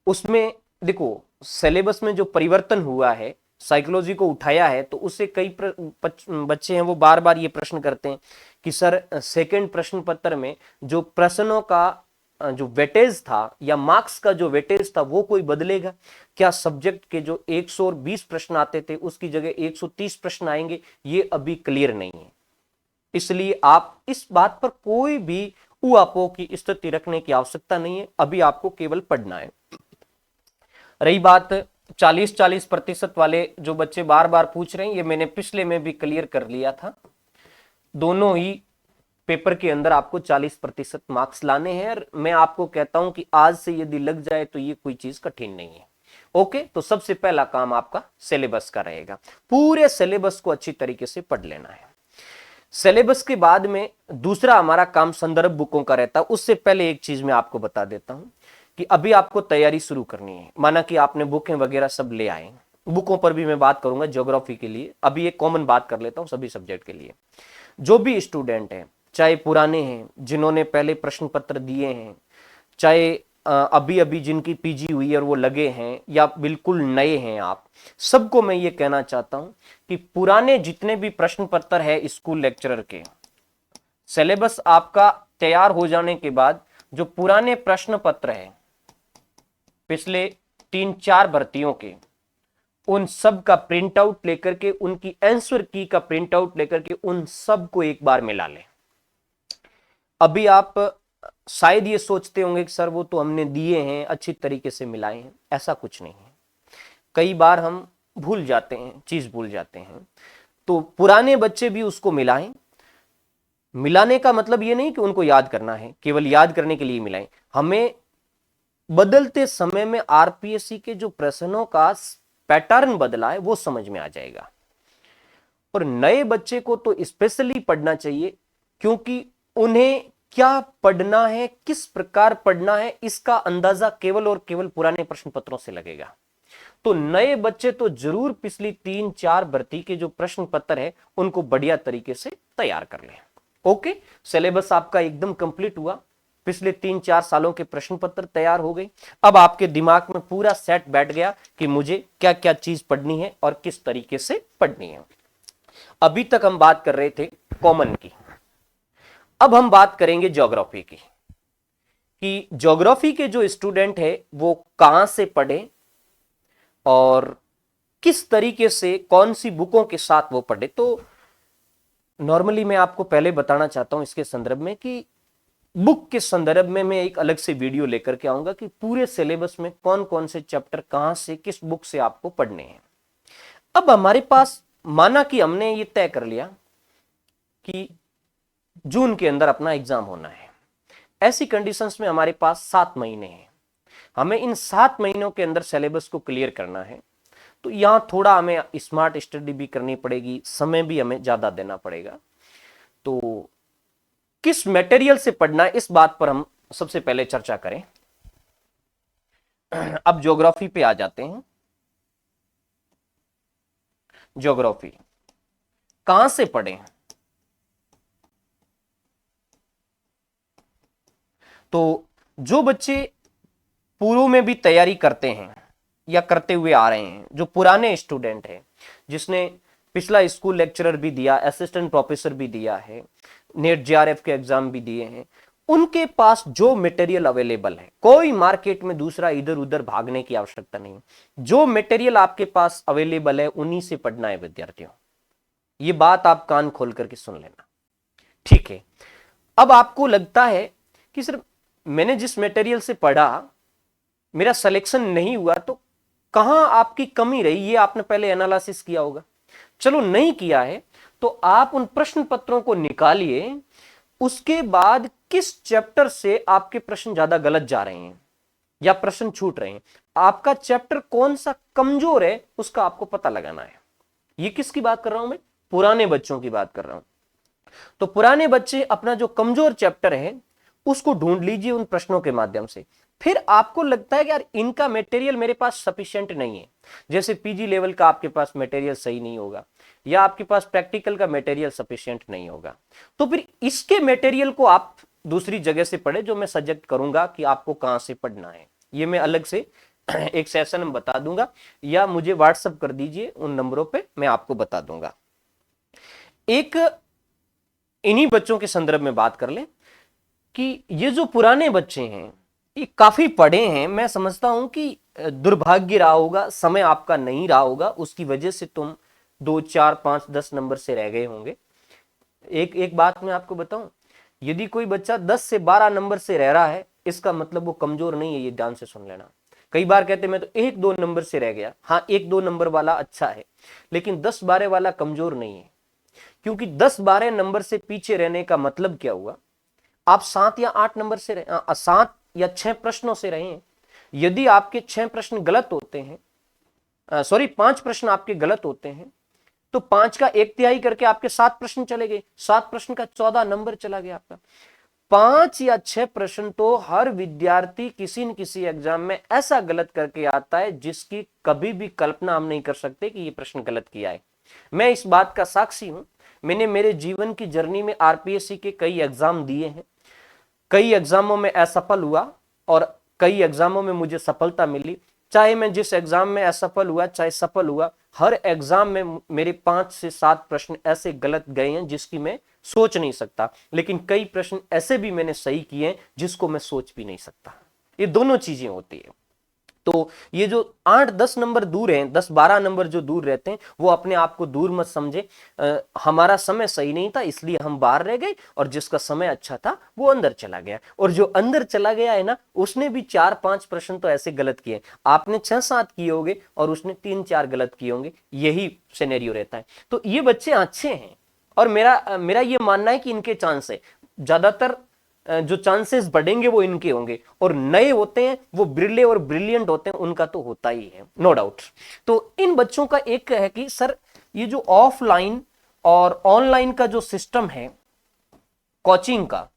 उसमें देखो, सिलेबस में जो परिवर्तन हुआ है, साइकोलॉजी को उठाया है, तो उससे कई बच्चे हैं वो बार बार ये प्रश्न करते हैं कि सर सेकंड प्रश्न पत्र में जो प्रश्नों का जो वेटेज था या मार्क्स का जो वेटेज था वो कोई बदलेगा क्या? सब्जेक्ट के जो 120 प्रश्न आते थे उसकी जगह 130 प्रश्न आएंगे? ये अभी क्लियर नहीं है, इसलिए आप इस बात पर कोई भी उआपो की स्थिति रखने की आवश्यकता नहीं है, अभी आपको केवल पढ़ना है। रही बात 40-40% वाले जो बच्चे बार बार पूछ रहे हैं, ये मैंने पिछले में भी क्लियर कर लिया था। दोनों ही पेपर के अंदर आपको 40% मार्क्स लाने हैं, और मैं आपको कहता हूं कि आज से यदि लग जाए तो ये कोई चीज कठिन नहीं है। ओके, तो सबसे पहला काम आपका सिलेबस का रहेगा, पूरे सिलेबस को अच्छी तरीके से पढ़ लेना है। सिलेबस के बाद में दूसरा हमारा काम संदर्भ बुकों का रहता है। उससे पहले एक चीज मैं आपको बता देता हूं कि अभी आपको तैयारी शुरू करनी है। माना कि आपने बुकें वगैरह सब ले आए, बुकों पर भी मैं बात करूंगा ज्योग्राफी के लिए, अभी एक कॉमन बात कर लेता हूं सभी सब्जेक्ट के लिए। जो भी स्टूडेंट हैं, चाहे पुराने हैं जिन्होंने पहले प्रश्न पत्र दिए हैं, चाहे अभी अभी जिनकी पीजी हुई है और वो लगे हैं, या बिल्कुल नए हैं, आप सबको मैं ये कहना चाहता हूं कि पुराने जितने भी प्रश्न पत्र है स्कूल लेक्चरर के, सिलेबस आपका तैयार हो जाने के बाद जो पुराने प्रश्न पत्र है पिछले 3-4 भर्तियों के, उन सब का प्रिंट आउट लेकर के, उनकी आंसर की का प्रिंट आउट लेकर के उन सब को एक बार मिला लें। अभी आप शायद ये सोचते होंगे कि सर वो तो हमने दिए हैं, अच्छी तरीके से मिलाए हैं, ऐसा कुछ नहीं है। कई बार हम भूल जाते हैं, चीज भूल जाते हैं, तो पुराने बच्चे भी उसको मिलाएं, मिलाने का मतलब ये नहीं कि उनको याद करना है, केवल याद करने के लिए मिलाएं, हमें बदलते समय में आरपीएससी के जो प्रश्नों का पैटर्न बदला है वो समझ में आ जाएगा। और नए बच्चे को तो स्पेशली पढ़ना चाहिए, क्योंकि उन्हें क्या पढ़ना है, किस प्रकार पढ़ना है, इसका अंदाजा केवल और केवल पुराने प्रश्न पत्रों से लगेगा। तो नए बच्चे तो जरूर पिछली 3-4 भर्ती के जो प्रश्न पत्र है उनको बढ़िया तरीके से तैयार कर लें। ओके, सिलेबस आपका एकदम कंप्लीट हुआ, पिछले 3-4 सालों के प्रश्न पत्र तैयार हो गए। अब आपके दिमाग में पूरा सेट बैठ गया कि मुझे क्या क्या चीज पढ़नी है और किस तरीके से पढ़नी है। अभी तक हम बात कर रहे थे कॉमन की, अब हम बात करेंगे ज्योग्राफी की, कि ज्योग्राफी के जो स्टूडेंट है वो कहां से पढ़े और किस तरीके से, कौन सी बुकों के साथ वो पढ़े। तो नॉर्मली मैं आपको पहले बताना चाहता हूं इसके संदर्भ में कि बुक के संदर्भ में मैं एक अलग से वीडियो लेकर के आऊंगा कि पूरे सिलेबस में कौन कौन से चैप्टर कहां से, किस बुक से आपको पढ़ने हैं। अब हमारे पास, माना कि हमने ये तय कर लिया कि जून के अंदर अपना एग्जाम होना है, ऐसी कंडीशंस में हमारे पास 7 महीने हैं, हमें इन 7 महीनों के अंदर सिलेबस को क्लियर करना है। तो यहां थोड़ा हमें स्मार्ट स्टडी भी करनी पड़ेगी, समय भी हमें ज्यादा देना पड़ेगा। तो किस मटेरियल से पढ़ना है, इस बात पर हम सबसे पहले चर्चा करें। अब ज्योग्राफी पे आ जाते हैं। ज्योग्राफी कहां से पढ़ें? तो जो बच्चे पूर्व में भी तैयारी करते हैं या करते हुए आ रहे हैं, जो पुराने स्टूडेंट हैं, जिसने पिछला स्कूल लेक्चरर भी दिया, असिस्टेंट प्रोफेसर भी दिया है, नेट जेआरएफ के एग्जाम भी दिए हैं, उनके पास जो मटेरियल अवेलेबल है, कोई मार्केट में दूसरा इधर उधर भागने की आवश्यकता नहीं। जो मटेरियल आपके पास अवेलेबल है उन्हीं से पढ़ना है विद्यार्थियों। ये बात आप कान खोल करके सुन लेना, ठीक है। अब आपको लगता है कि सिर्फ मैंने जिस मटेरियल से पढ़ा मेरा सिलेक्शन नहीं हुआ, तो कहां आपकी कमी रही, ये आपने पहले एनालिसिस किया होगा। चलो नहीं किया है तो आप उन प्रश्न पत्रों को निकालिए, उसके बाद किस चैप्टर से आपके प्रश्न ज्यादा गलत जा रहे हैं या प्रश्न छूट रहे हैं, आपका चैप्टर कौन सा कमजोर है उसका आपको पता लगाना है। ये किसकी बात कर रहा हूं मैं? पुराने बच्चों की बात कर रहा हूं। तो पुराने बच्चे अपना जो कमजोर चैप्टर है उसको ढूंढ लीजिए उन प्रश्नों के माध्यम से। फिर आपको लगता है कि यार इनका मटेरियल मेरे पास सफिशिएंट नहीं है, जैसे पीजी लेवल का आपके पास मटेरियल सही नहीं होगा या आपके पास प्रैक्टिकल का मटेरियल सफिशिएंट नहीं होगा, तो फिर इसके मटेरियल को आप दूसरी जगह से पढ़े, जो मैं सजेस्ट करूंगा कि आपको कहां से पढ़ना है। ये मैं अलग से एक सेशन में बता दूंगा, या मुझे व्हाट्सएप कर दीजिए, उन नंबरों पे मैं आपको बता दूंगा। एक इन्हीं बच्चों के संदर्भ में बात कर लें कि ये जो पुराने बच्चे हैं ये काफी पढ़े हैं। मैं समझता हूं कि दुर्भाग्य रहा होगा, समय आपका नहीं रहा होगा, उसकी वजह से तुम 2, 4, 5, 10 नंबर से रह गए होंगे। एक बात मैं आपको बताऊं, यदि कोई बच्चा 10 से 12 नंबर से रह रहा है, इसका मतलब वो कमजोर नहीं है, ये ध्यान से सुन लेना। कई बार कहते मैं तो 1-2 नंबर से रह गया, हाँ 1-2 नंबर वाला अच्छा है, लेकिन 10-12 वाला कमजोर नहीं है। क्योंकि 10-12 नंबर से पीछे रहने का मतलब क्या हुआ, आप 7 या 8 नंबर से 7 या 6 प्रश्नों से रहे हैं। यदि आपके 6 प्रश्न गलत होते हैं, 5 प्रश्न आपके गलत होते हैं, तो 5 का 1/3 करके आपके 7 प्रश्न चले गए, 7 प्रश्न का 14 नंबर चला गया आपका। 5 या 6 प्रश्न तो हर विद्यार्थी किसी न किसी एग्जाम में ऐसा गलत करके आता है जिसकी कभी भी कल्पना हम नहीं कर सकते कि ये प्रश्न गलत किया है। मैं इस बात का साक्षी हूं, मैंने मेरे जीवन की जर्नी में आरपीएससी के कई एग्जाम दिए हैं, कई एग्जामों में असफल हुआ और कई एग्जामों में मुझे सफलता मिली। चाहे मैं जिस एग्जाम में असफल हुआ चाहे सफल हुआ, हर एग्जाम में मेरे 5 से 7 प्रश्न ऐसे गलत गए हैं जिसकी मैं सोच नहीं सकता, लेकिन कई प्रश्न ऐसे भी मैंने सही किए हैं जिसको मैं सोच भी नहीं सकता। ये दोनों चीजें होती है। तो ये जो 8-10 नंबर दूर हैं, 10-12 नंबर जो दूर रहते हैं, वो अपने आप को दूर मत समझे। हमारा समय सही नहीं था इसलिए हम बाहर रह गए, और जिसका समय अच्छा था वो अंदर चला गया, और जो अंदर चला गया है ना, उसने भी 4-5 प्रश्न तो ऐसे गलत किए, आपने 6-7 किए होंगे और उसने 3-4 गलत किए होंगे। यही सिनेरियो रहता है। तो ये बच्चे अच्छे हैं, और मेरा मेरा ये मानना है कि इनके चांस है, ज्यादातर जो चांसेस बढ़ेंगे वो इनके होंगे, और नए होते हैं वो ब्रिले और ब्रिलियंट होते हैं, उनका तो होता ही है, नो डाउट। तो इन बच्चों का एक है कि सर ये जो ऑफलाइन और ऑनलाइन का जो सिस्टम है कोचिंग का,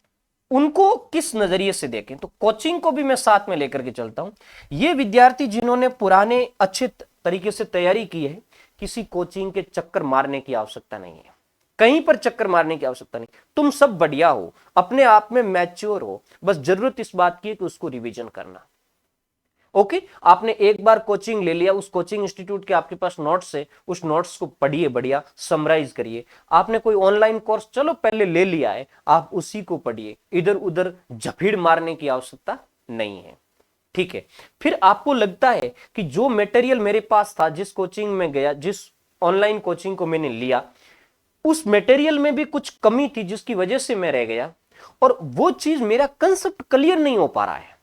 उनको किस नजरिए से देखें। तो कोचिंग को भी मैं साथ में लेकर के चलता हूं। ये विद्यार्थी जिन्होंने पुराने अच्छे तरीके से तैयारी की है, किसी कोचिंग के चक्कर मारने की आवश्यकता नहीं है, कहीं पर चक्कर मारने की आवश्यकता नहीं। तुम सब बढ़िया हो, अपने आप में मैच्योर हो, बस जरूरत इस बात की है कि उसको रिवीजन करना। ओके, आपने एक बार कोचिंग ले लिया, उस कोचिंग इंस्टीट्यूट के आपके पास नोट्स है, उस नोट्स को पढ़िए, बढ़िया समराइज करिए। आपने कोई ऑनलाइन कोर्स चलो पहले ले लिया है, आप उसी को पढ़िए, इधर उधर झपीड़ मारने की आवश्यकता नहीं है। ठीक है, फिर आपको लगता है कि जो मटेरियल मेरे पास था, जिस कोचिंग में गया, जिस ऑनलाइन कोचिंग को मैंने लिया, उस मटेरियल में भी कुछ कमी थी जिसकी वजह से मैं रह गया, और वो चीज मेरा कंसेप्ट क्लियर नहीं हो पा रहा है।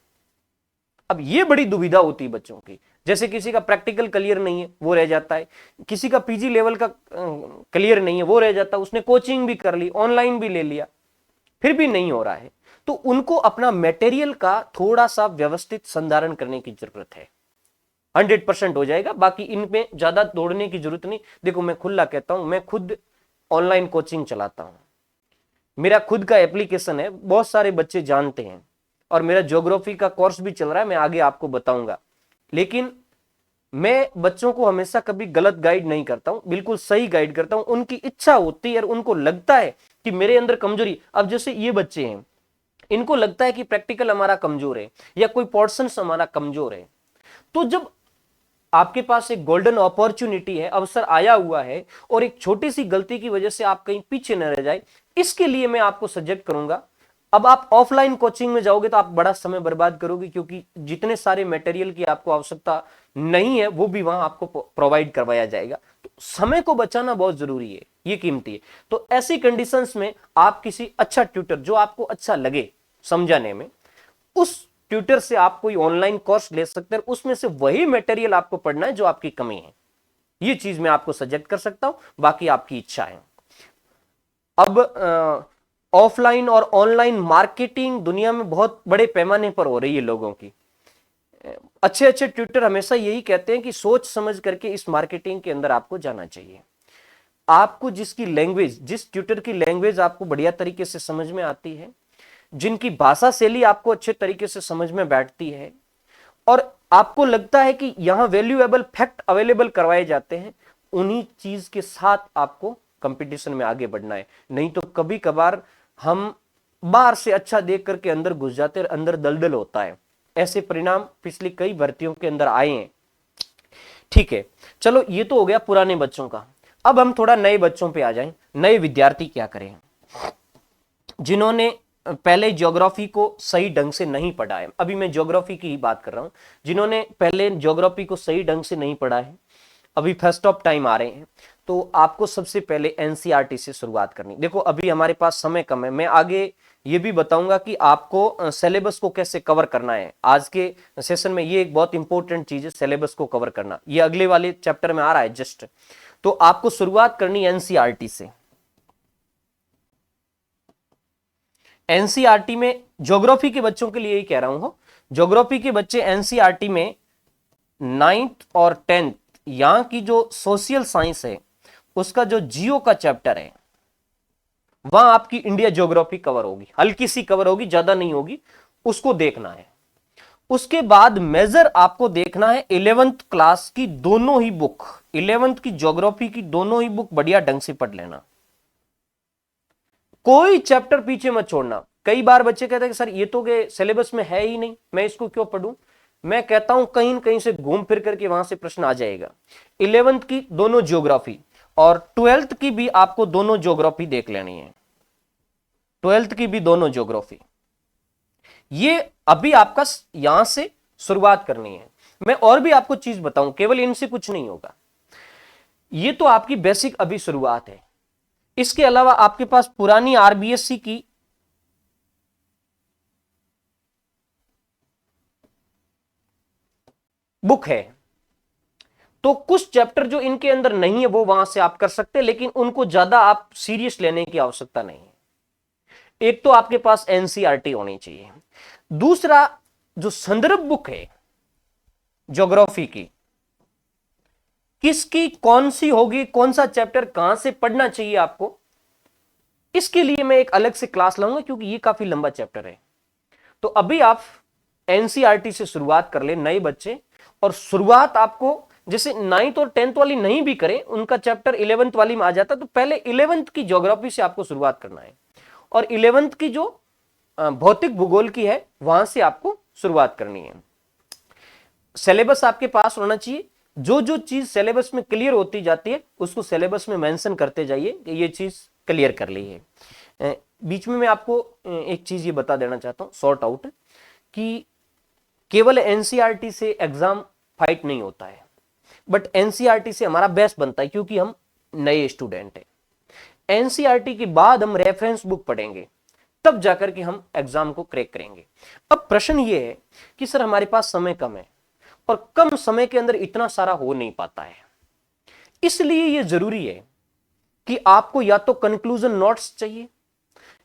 अब ये बड़ी दुविधा होती है बच्चों की, जैसे किसी का प्रैक्टिकल क्लियर नहीं है वो रह जाता है, किसी का पीजी लेवल का क्लियर नहीं है वो रह जाता है, उसने कोचिंग भी कर ली, ऑनलाइन भी ले लिया, फिर भी नहीं हो रहा है। तो उनको अपना मटेरियल का थोड़ा सा व्यवस्थित संधारण करने की जरूरत है। 100% हो जाएगा, बाकी इनमें ज्यादा दौड़ने की जरूरत नहीं। देखो मैं खुला कहता हूं, मैं खुद ऑनलाइन कोचिंग चलाता हूं, मेरा खुद का एप्लीकेशन है, बहुत सारे बच्चे जानते हैं, और मेरा ज्योग्राफी का कोर्स भी चल रहा है, मैं आगे आपको बताऊंगा। लेकिन मैं बच्चों को हमेशा कभी गलत गाइड नहीं करता हूं, बिल्कुल सही गाइड करता हूं। उनकी इच्छा होती है और उनको लगता है कि मेरे अंदर कमजोरी, अब जैसे ये बच्चे हैं, इनको लगता है कि प्रैक्टिकल हमारा कमजोर है या कोई पोर्शन हमारा कमजोर है, तो जब आपके पास एक गोल्डन अपॉर्चुनिटी है, अवसर आया हुआ है, और एक छोटी सी गलती की वजह से आप कहीं पीछे न रह जाए, इसके लिए मैं आपको सजेस्ट करूंगा। अब आप ऑफलाइन कोचिंग में जाओगे तो आप बड़ा समय बर्बाद करोगे, क्योंकि जितने सारे मटेरियल की आपको आवश्यकता नहीं है वो भी वहां आपको प्रोवाइड करवाया जाएगा। तो समय को बचाना बहुत जरूरी है, ये कीमती है। तो ऐसी कंडीशंस में आप किसी अच्छा ट्यूटर, जो आपको अच्छा लगे समझाने में, उस ट्यूटर से आप कोई ऑनलाइन कोर्स ले सकते हैं, उसमें से वही मटेरियल आपको पढ़ना है जो आपकी कमी है। ये चीज मैं आपको सजेस्ट कर सकता हूं, बाकी आपकी इच्छा है। अब ऑफलाइन और ऑनलाइन मार्केटिंग दुनिया में बहुत बड़े पैमाने पर हो रही है लोगों की। अच्छे अच्छे ट्यूटर हमेशा यही कहते हैं कि सोच समझ करके इस मार्केटिंग के अंदर आपको जाना चाहिए। आपको जिसकी लैंग्वेज, जिस ट्यूटर की लैंग्वेज आपको बढ़िया तरीके से समझ में आती है, जिनकी भाषा शैली आपको अच्छे तरीके से समझ में बैठती है, और आपको लगता है कि यहां वैल्यूएबल फैक्ट अवेलेबल करवाए जाते हैं, उन्हीं चीज के साथ आपको कंपटीशन में आगे बढ़ना है। नहीं तो कभी कभार हम बाहर से अच्छा देख करके अंदर घुस जाते हैं, अंदर दलदल होता है। ऐसे परिणाम पिछली कई भर्तियों के अंदर आए हैं। ठीक है, चलो ये तो हो गया पुराने बच्चों का। अब हम थोड़ा नए बच्चों पे आ जाएं। नए विद्यार्थी क्या करें, जिन्होंने पहले ज्योग्राफी को सही ढंग से नहीं पढ़ा है। अभी मैं ज्योग्राफी की ही बात कर रहा हूं, जिन्होंने पहले ज्योग्राफी को सही ढंग से नहीं पढ़ा है, अभी फर्स्ट ऑफ टाइम आ रहे हैं, तो आपको सबसे पहले एनसीईआरटी से शुरुआत करनी। देखो अभी हमारे पास समय कम है, मैं आगे ये भी बताऊंगा कि आपको सिलेबस को कैसे कवर करना है। आज के सेशन में ये एक बहुत इंपॉर्टेंट चीज है, सिलेबस को कवर करना। ये अगले वाले चैप्टर में आ रहा है जस्ट। तो आपको शुरुआत करनी एनसीईआरटी से। एनसीईआरटी में ज्योग्राफी के बच्चों के लिए ही कह रहा हूं, ज्योग्राफी के बच्चे एनसीईआरटी में 9th और 10th यहां की जो सोशल साइंस है, उसका जो जियो का चैप्टर है, वहां आपकी इंडिया ज्योग्राफी कवर होगी, हल्की सी कवर होगी, ज्यादा नहीं होगी, उसको देखना है। उसके बाद मेजर आपको देखना है 11th क्लास की दोनों ही बुक, 11th की ज्योग्राफी की दोनों ही बुक बढ़िया ढंग से पढ़ लेना, कोई चैप्टर पीछे मत छोड़ना। कई बार बच्चे कहते हैं कि सर ये तो के सिलेबस में है ही नहीं, मैं इसको क्यों पढ़ूं। मैं कहता हूं कहीं न कहीं से घूम फिर करके वहां से प्रश्न आ जाएगा। 11th की दोनों ज्योग्राफी और 12th की भी आपको दोनों ज्योग्राफी देख लेनी है, 12th की भी दोनों ज्योग्राफी। ये अभी आपका यहां से शुरुआत करनी है। मैं और भी आपको चीज बताऊं, केवल इनसे कुछ नहीं होगा। ये तो आपकी बेसिक अभी शुरुआत है। इसके अलावा आपके पास पुरानी आरबीएससी की बुक है, तो कुछ चैप्टर जो इनके अंदर नहीं है वो वहां से आप कर सकते हैं, लेकिन उनको ज्यादा आप सीरियस लेने की आवश्यकता नहीं है। एक तो आपके पास एनसीईआरटी होनी चाहिए। दूसरा, जो संदर्भ बुक है ज्योग्राफी की, किसकी कौन सी होगी, कौन सा चैप्टर कहां से पढ़ना चाहिए आपको, इसके लिए मैं एक अलग से क्लास लाऊंगा, क्योंकि ये काफी लंबा चैप्टर है। तो अभी आप एनसीईआरटी से शुरुआत कर ले नए बच्चे, और शुरुआत आपको जैसे 9th और 10th वाली नहीं भी करें, उनका चैप्टर 11th वाली में आ जाता, तो पहले 11th की ज्योग्राफी से आपको शुरुआत करना है, और 11th की जो भौतिक भूगोल की है वहां से आपको शुरुआत करनी है। सिलेबस आपके पास होना चाहिए, जो जो चीज सिलेबस में क्लियर होती जाती है उसको सिलेबस में मेंशन करते जाइए कि ये चीज क्लियर कर ली है। बीच में मैं आपको एक चीज ये बता देना चाहता हूं शॉर्ट आउट, कि केवल एनसीईआरटी से एग्जाम फाइट नहीं होता है, बट एनसीईआरटी से हमारा बेस्ट बनता है, क्योंकि हम नए स्टूडेंट हैं। एनसीईआरटी के बाद हम रेफरेंस बुक पढ़ेंगे, तब जाकर के हम एग्जाम को क्रैक करेंगे। अब प्रश्न ये है कि सर हमारे पास समय कम है, और कम समय के अंदर इतना सारा हो नहीं पाता है, इसलिए यह जरूरी है कि आपको या तो कंक्लूजन नोट्स चाहिए,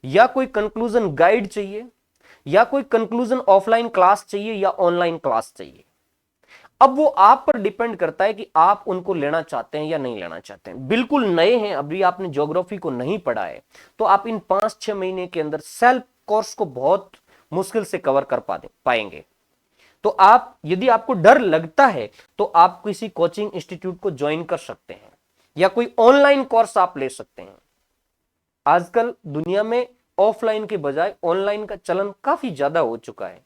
या कोई कंक्लूजन गाइड चाहिए, या कोई कंक्लूजन ऑफलाइन क्लास चाहिए, या ऑनलाइन क्लास चाहिए। अब वो आप पर डिपेंड करता है कि आप उनको लेना चाहते हैं या नहीं लेना चाहते हैं। बिल्कुल नए हैं, अभी आपने ज्योग्राफी को नहीं पढ़ा है, तो आप इन 5-6 महीने के अंदर सेल्फ कोर्स को बहुत मुश्किल से कवर कर पाएंगे। तो आप, यदि आपको डर लगता है, तो आप किसी कोचिंग इंस्टीट्यूट को ज्वाइन कर सकते हैं, या कोई ऑनलाइन कोर्स आप ले सकते हैं। आजकल दुनिया में ऑफलाइन के बजाय ऑनलाइन का चलन काफी ज्यादा हो चुका है,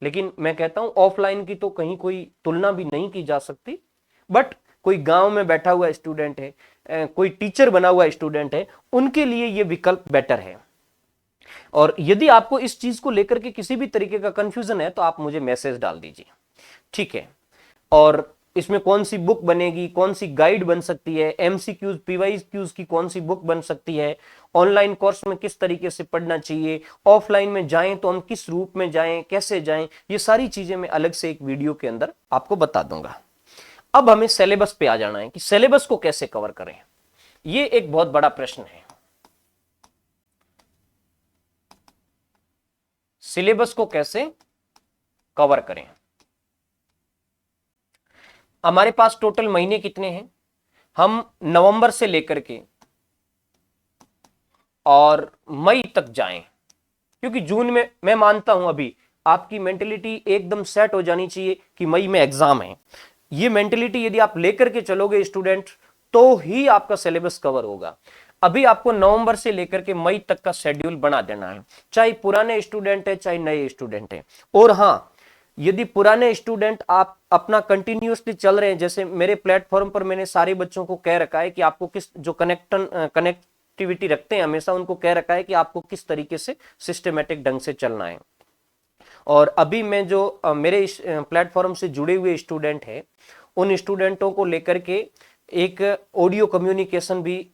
लेकिन मैं कहता हूं ऑफलाइन की तो कहीं कोई तुलना भी नहीं की जा सकती। बट कोई गांव में बैठा हुआ स्टूडेंट है, कोई टीचर बना हुआ स्टूडेंट है, उनके लिए यह विकल्प बेटर है। और यदि आपको इस चीज को लेकर के किसी भी तरीके का कंफ्यूजन है, तो आप मुझे मैसेज डाल दीजिए, ठीक है। और इसमें कौन सी बुक बनेगी, कौन सी गाइड बन सकती है, एमसीक्यूज पीवाईक्यूज की कौन सी बुक बन सकती है, ऑनलाइन कोर्स में किस तरीके से पढ़ना चाहिए, ऑफलाइन में जाएं तो हम किस रूप में जाएं, कैसे जाएं, ये सारी चीजें मैं अलग से एक वीडियो के अंदर आपको बता दूंगा। अब हमें सिलेबस पे आ जाना है कि सिलेबस को कैसे कवर करें। ये एक बहुत बड़ा प्रश्न है, सिलेबस को कैसे कवर करें। हमारे पास टोटल महीने कितने हैं, हम नवंबर से लेकर के और मई तक जाएं, क्योंकि जून में मैं मानता हूं अभी आपकी मेंटेलिटी एकदम सेट हो जानी चाहिए कि मई में एग्जाम है। ये मेंटेलिटी यदि आप लेकर के चलोगे स्टूडेंट, तो ही आपका सिलेबस कवर होगा। अभी आपको नवंबर से लेकर के मई तक का शेड्यूल बना देना है, चाहे पुराने स्टूडेंट है चाहे नए स्टूडेंट है। और हाँ, यदि पुराने स्टूडेंट आप अपना कंटिन्यूअसली चल रहे हैं, जैसे मेरे प्लेटफॉर्म पर मैंने सारे बच्चों को कह रखा है कि आपको किस, जो कनेक्टिविटी रखते हैं हमेशा, उनको कह रखा है कि आपको किस तरीके से सिस्टमेटिक ढंग से चलना है। और अभी मैं जो मेरे इस प्लेटफॉर्म से जुड़े हुए स्टूडेंट हैं, उन स्टूडेंटों को लेकर के एक ऑडियो कम्युनिकेशन भी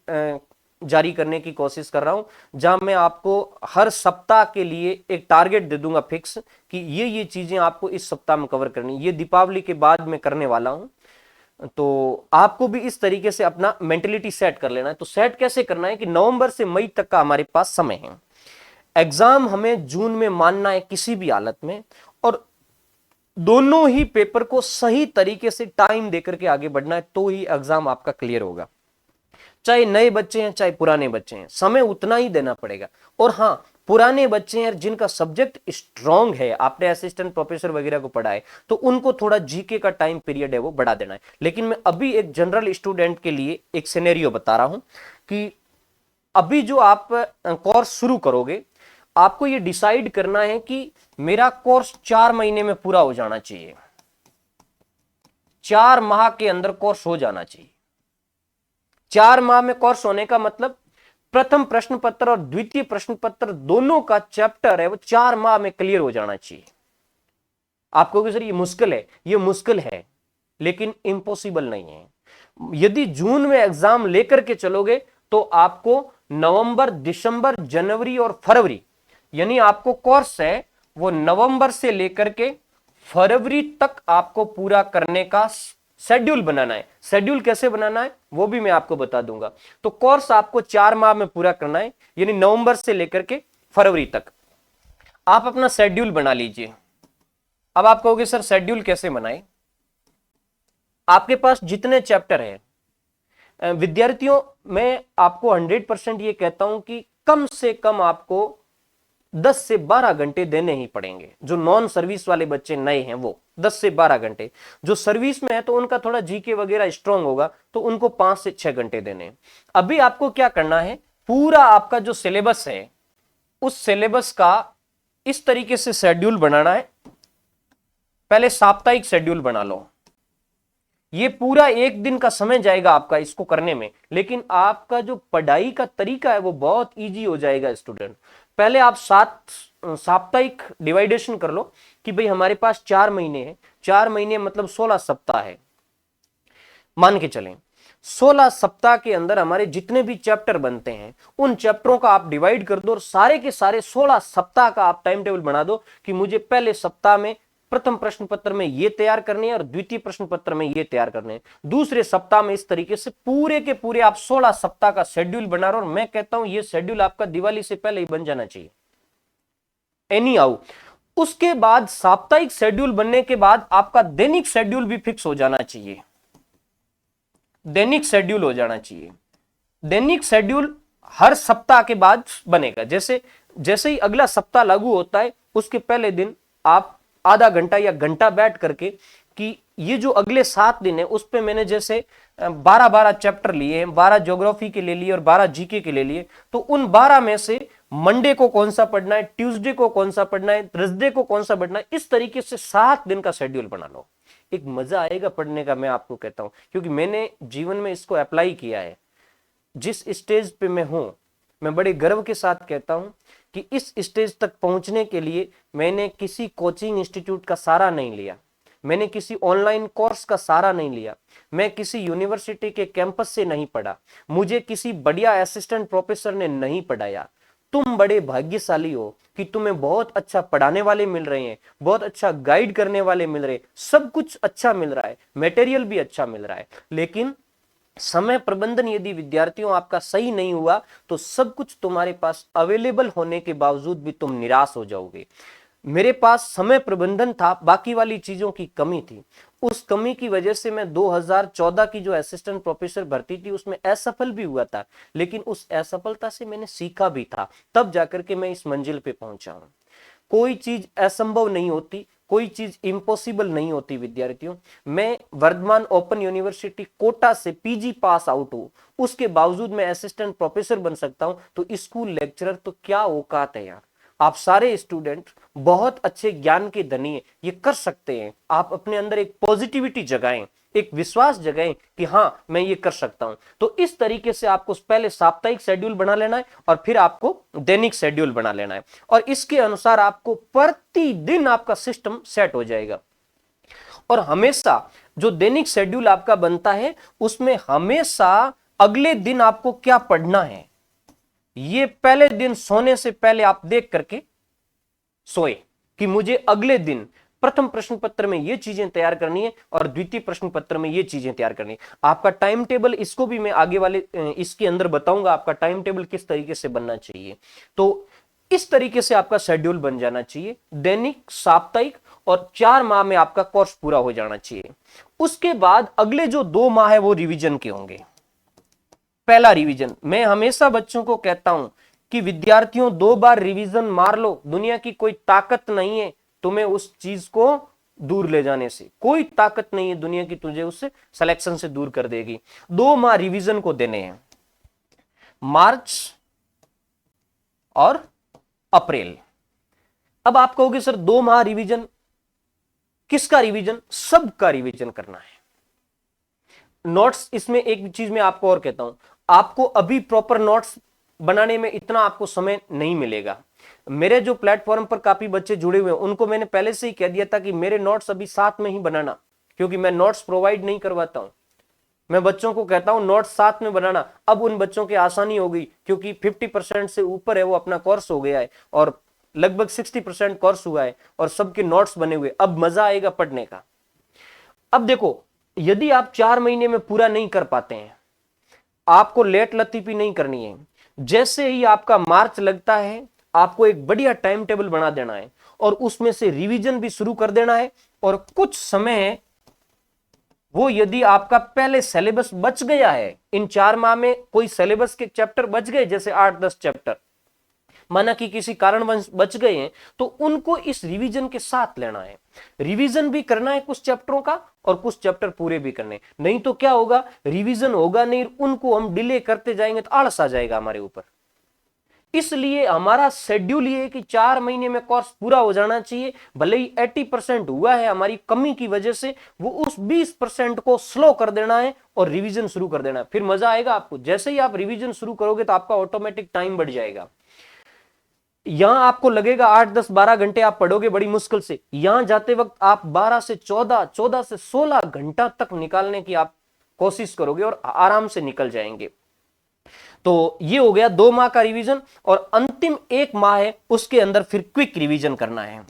जारी करने की कोशिश कर रहा हूं, जहां मैं आपको हर सप्ताह के लिए एक टारगेट दे दूंगा फिक्स कि ये चीजें आपको इस सप्ताह में कवर करनी। ये दीपावली के बाद मैं करने वाला हूं, तो आपको भी इस तरीके से अपना मेंटेलिटी सेट कर लेना है। तो सेट कैसे करना है कि नवंबर से मई तक का हमारे पास समय है, एग्जाम हमें जून में मानना है किसी भी हालत में, और दोनों ही पेपर को सही तरीके से टाइम देकर के आगे बढ़ना है, तो ही एग्जाम आपका क्लियर होगा। चाहे नए बच्चे हैं चाहे पुराने बच्चे हैं, समय उतना ही देना पड़ेगा। और हाँ, पुराने बच्चे हैं जिनका सब्जेक्ट स्ट्रांग है, आपने असिस्टेंट प्रोफेसर वगैरह को पढ़ा है, तो उनको थोड़ा जीके का टाइम पीरियड है वो बढ़ा देना है। लेकिन मैं अभी एक जनरल स्टूडेंट के लिए एक सिनेरियो बता रहा हूं कि अभी जो आप कोर्स शुरू करोगे, आपको ये डिसाइड करना है कि मेरा कोर्स 4 महीने में पूरा हो जाना चाहिए, 4 माह के अंदर कोर्स हो जाना चाहिए। 4 माह में कोर्स होने का मतलब प्रथम प्रश्न पत्र और द्वितीय प्रश्न पत्र दोनों का चैप्टर है वो 4 माह में क्लियर हो जाना चाहिए। आपको कि सर ये मुश्किल है, ये मुश्किल है, लेकिन इम्पॉसिबल नहीं है। यदि जून में एग्जाम लेकर के चलोगे तो आपको नवंबर, दिसंबर, जनवरी और फरवरी, यानी आपको कोर्स है वो नवंबर से लेकर के फरवरी तक आपको पूरा करने का शेड्यूल बनाना है। शेड्यूल कैसे बनाना है वो भी मैं आपको बता दूंगा। तो कोर्स आपको 4 माह में पूरा करना है, यानी नवंबर से लेकर के फरवरी तक आप अपना शेड्यूल बना लीजिए। अब आप कहोगे सर शेड्यूल कैसे बनाए? आपके पास जितने चैप्टर है विद्यार्थियों, मैं आपको 100% ये कहता हूं कि कम से कम आपको 10 से 12 घंटे देने ही पड़ेंगे। जो नॉन सर्विस वाले बच्चे नए हैं वो 10 से 12 घंटे, जो सर्विस में है तो उनका थोड़ा जीके वगैरह स्ट्रांग होगा तो उनको 5 से 6 घंटे देने हैं। अभी आपको क्या करना है, पूरा आपका जो सिलेबस है उस सिलेबस का इस तरीके से शेड्यूल बनाना है। पहले साप्ताहिक शेड्यूल बना लो। ये पूरा एक दिन का समय जाएगा आपका इसको करने में, लेकिन आपका जो पढ़ाई का तरीका है वो बहुत इजी हो जाएगा स्टूडेंट। पहले आप साप्ताहिक डिवाइडेशन कर लो कि भाई हमारे पास 4 महीने हैं, 4 महीने मतलब 16 सप्ताह है। मान के चलें 16 सप्ताह के अंदर हमारे जितने भी चैप्टर बनते हैं उन चैप्टरों का आप डिवाइड कर दो और सारे के सारे 16 सप्ताह का आप टाइम टेबल बना दो कि मुझे पहले सप्ताह में प्रथम प्रश्न पत्र में ये तैयार करने हैं और द्वितीय प्रश्न पत्र में ये तैयार करने हैं, दूसरे सप्ताह में इस तरीके से पूरे के पूरे आप 16 सप्ताह का शेड्यूल बना रहे हो। और मैं कहता हूं ये शेड्यूल आपका दिवाली से पहले ही बन जाना चाहिए एनी हाउ। उसके बाद साप्ताहिक शेड्यूल बनने के बाद आपका दैनिक शेड्यूल भी फिक्स हो जाना चाहिए। दैनिक शेड्यूल हो जाना चाहिए। दैनिक शेड्यूल हर सप्ताह के बाद बनेगा। जैसे जैसे ही अगला सप्ताह लागू होता है उसके पहले दिन आप आधा घंटा या घंटा बैठ करके कि ये जो अगले 7 दिन है उस पे मैंने जैसे 12-12 चैप्टर लिए हैं, 12 ज्योग्राफी के ले लिए और 12 जीके के ले लिए, तो उन 12 में से मंडे को कौन सा पढ़ना है, ट्यूसडे को कौन सा पढ़ना है, थर्सडे को कौन सा पढ़ना है, इस तरीके से 7 दिन का शेड्यूल बना लो। एक मजा आएगा पढ़ने का, मैं आपको कहता हूं, क्योंकि मैंने जीवन में इसको अप्लाई किया है। जिस स्टेज पे मैं हूं, मैं बड़े गर्व के साथ कहता हूं कि इस स्टेज तक पहुंचने के लिए मैंने किसी कोचिंग इंस्टीट्यूट का सहारा नहीं लिया, मैंने किसी ऑनलाइन कोर्स का सहारा नहीं लिया, मैं किसी यूनिवर्सिटी के कैंपस से नहीं पढ़ा, मुझे किसी बढ़िया असिस्टेंट प्रोफेसर ने नहीं पढ़ाया। तुम बड़े भाग्यशाली हो कि तुम्हें बहुत अच्छा पढ़ाने वाले मिल रहे हैं, बहुत अच्छा गाइड करने वाले मिल रहे हैं, सब कुछ अच्छा मिल रहा है, मटेरियल भी अच्छा मिल रहा है। लेकिन समय प्रबंधन यदि विद्यार्थियों आपका सही नहीं हुआ तो सब कुछ तुम्हारे पास अवेलेबल होने के बावजूद भी तुम निराश हो जाओगे। मेरे पास समय प्रबंधन था, बाकी वाली चीजों की कमी थी। उस कमी की वजह से मैं 2014 की जो असिस्टेंट प्रोफेसर भर्ती थी उसमें असफल भी हुआ था, लेकिन उस असफलता से मैंने सीखा भी था, तब जाकर के मैं इस मंजिल पे पहुंचा हूं। कोई चीज असंभव नहीं होती, कोई चीज इम्पॉसिबल नहीं होती विद्यार्थियों। मैं वर्धमान ओपन यूनिवर्सिटी कोटा से पीजी पास आउट हूं, उसके बावजूद मैं असिस्टेंट प्रोफेसर बन सकता हूं, तो स्कूल लेक्चरर तो क्या औकात है यार। आप सारे स्टूडेंट बहुत अच्छे ज्ञान के धनी हैं, ये कर सकते हैं। आप अपने अंदर एक पॉजिटिविटी जगाएं, एक विश्वास जगाएं कि हाँ मैं ये कर सकता हूं। तो इस तरीके से आपको पहले साप्ताहिक शेड्यूल बना लेना है और फिर आपको दैनिक शेड्यूल बना लेना है, और इसके अनुसार आपको प्रतिदिन आपका सिस्टम सेट हो जाएगा। और हमेशा जो दैनिक शेड्यूल आपका बनता है उसमें हमेशा अगले दिन आपको क्या पढ़ना है ये पहले दिन सोने से पहले आप देख करके सोए कि मुझे अगले दिन प्रथम प्रश्न पत्र में ये चीजें तैयार करनी है और द्वितीय प्रश्न पत्र में ये चीजें तैयार करनी है। आपका टाइम टेबल, इसको भी मैं आगे वाले इसके अंदर बताऊंगा आपका टाइम टेबल किस तरीके से बनना चाहिए। तो इस तरीके से आपका शेड्यूल बन जाना चाहिए, दैनिक, साप्ताहिक, और 4 माह में आपका कोर्स पूरा हो जाना चाहिए। उसके बाद अगले जो 2 माह है वो रिवीजन के होंगे। पहला रिवीजन, मैं हमेशा बच्चों को कहता हूं कि विद्यार्थियों 2 बार रिवीजन मार लो, दुनिया की कोई ताकत नहीं है तुम्हें उस चीज को दूर ले जाने से, कोई ताकत नहीं है दुनिया की तुझे उससे सिलेक्शन से दूर कर देगी। 2 माह रिवीजन को देने हैं, मार्च और अप्रैल। अब आप कहोगे सर 2 माह रिवीजन, किसका रिवीजन? सबका रिवीजन करना है। नोट्स, इसमें एक चीज मैं आपको और कहता हूं, आपको अभी प्रॉपर नोट्स बनाने में इतना आपको समय नहीं मिलेगा। मेरे जो प्लेटफॉर्म पर काफी बच्चे जुड़े हुए हैं उनको मैंने पहले से ही कह दिया था कि मेरे नोट्स अभी साथ में ही बनाना, क्योंकि मैं नोट्स प्रोवाइड नहीं करवाता हूं। मैं बच्चों को कहता हूं नोट्स साथ में बनाना। अब उन बच्चों की आसानी हो गई क्योंकि 50% से ऊपर है वो अपना कोर्स हो गया है और लगभग 60% कोर्स हुआ है और सबके नोट्स बने हुए। अब मजा आएगा पढ़ने का। अब देखो, यदि आप 4 महीने में पूरा नहीं कर पाते हैं, आपको लेट लतीफी नहीं करनी है। जैसे ही आपका मार्च लगता है, आपको एक बढ़िया टाइम टेबल बना देना है और उसमें से रिवीजन भी शुरू कर देना है। और कुछ समय है वो, यदि आपका पहले सिलेबस बच गया है, इन 4 माह में कोई सिलेबस के चैप्टर बच गए, जैसे 8-10 चैप्टर माना कि किसी कारणवश बच गए हैं, तो उनको इस रिवीजन के साथ लेना है। रिवीजन भी करना है कुछ चैप्टरों का और कुछ चैप्टर पूरे भी करने। नहीं तो क्या होगा, रिवीजन होगा नहीं, उनको हम डिले करते जाएंगे तो आलस आ जाएगा हमारे ऊपर। इसलिए हमारा शेड्यूल ये है कि 4 महीने में कोर्स पूरा हो जाना चाहिए। भले ही 80% हुआ है हमारी कमी की वजह से, वो उस 20% को स्लो कर देना है और रिवीजन शुरू कर देना है। फिर मजा आएगा आपको। जैसे ही आप रिवीजन शुरू करोगे तो आपका ऑटोमेटिक टाइम बढ़ जाएगा। यहां आपको लगेगा 8-10-12 घंटे आप पढ़ोगे बड़ी मुश्किल से, यहां जाते वक्त आप 12 से 14, 14 से 16 घंटा तक निकालने की आप कोशिश करोगे और आराम से निकल जाएंगे। तो ये हो गया 2 माह का रिवीजन। और अंतिम 1 माह है, उसके अंदर फिर क्विक रिवीजन करना है।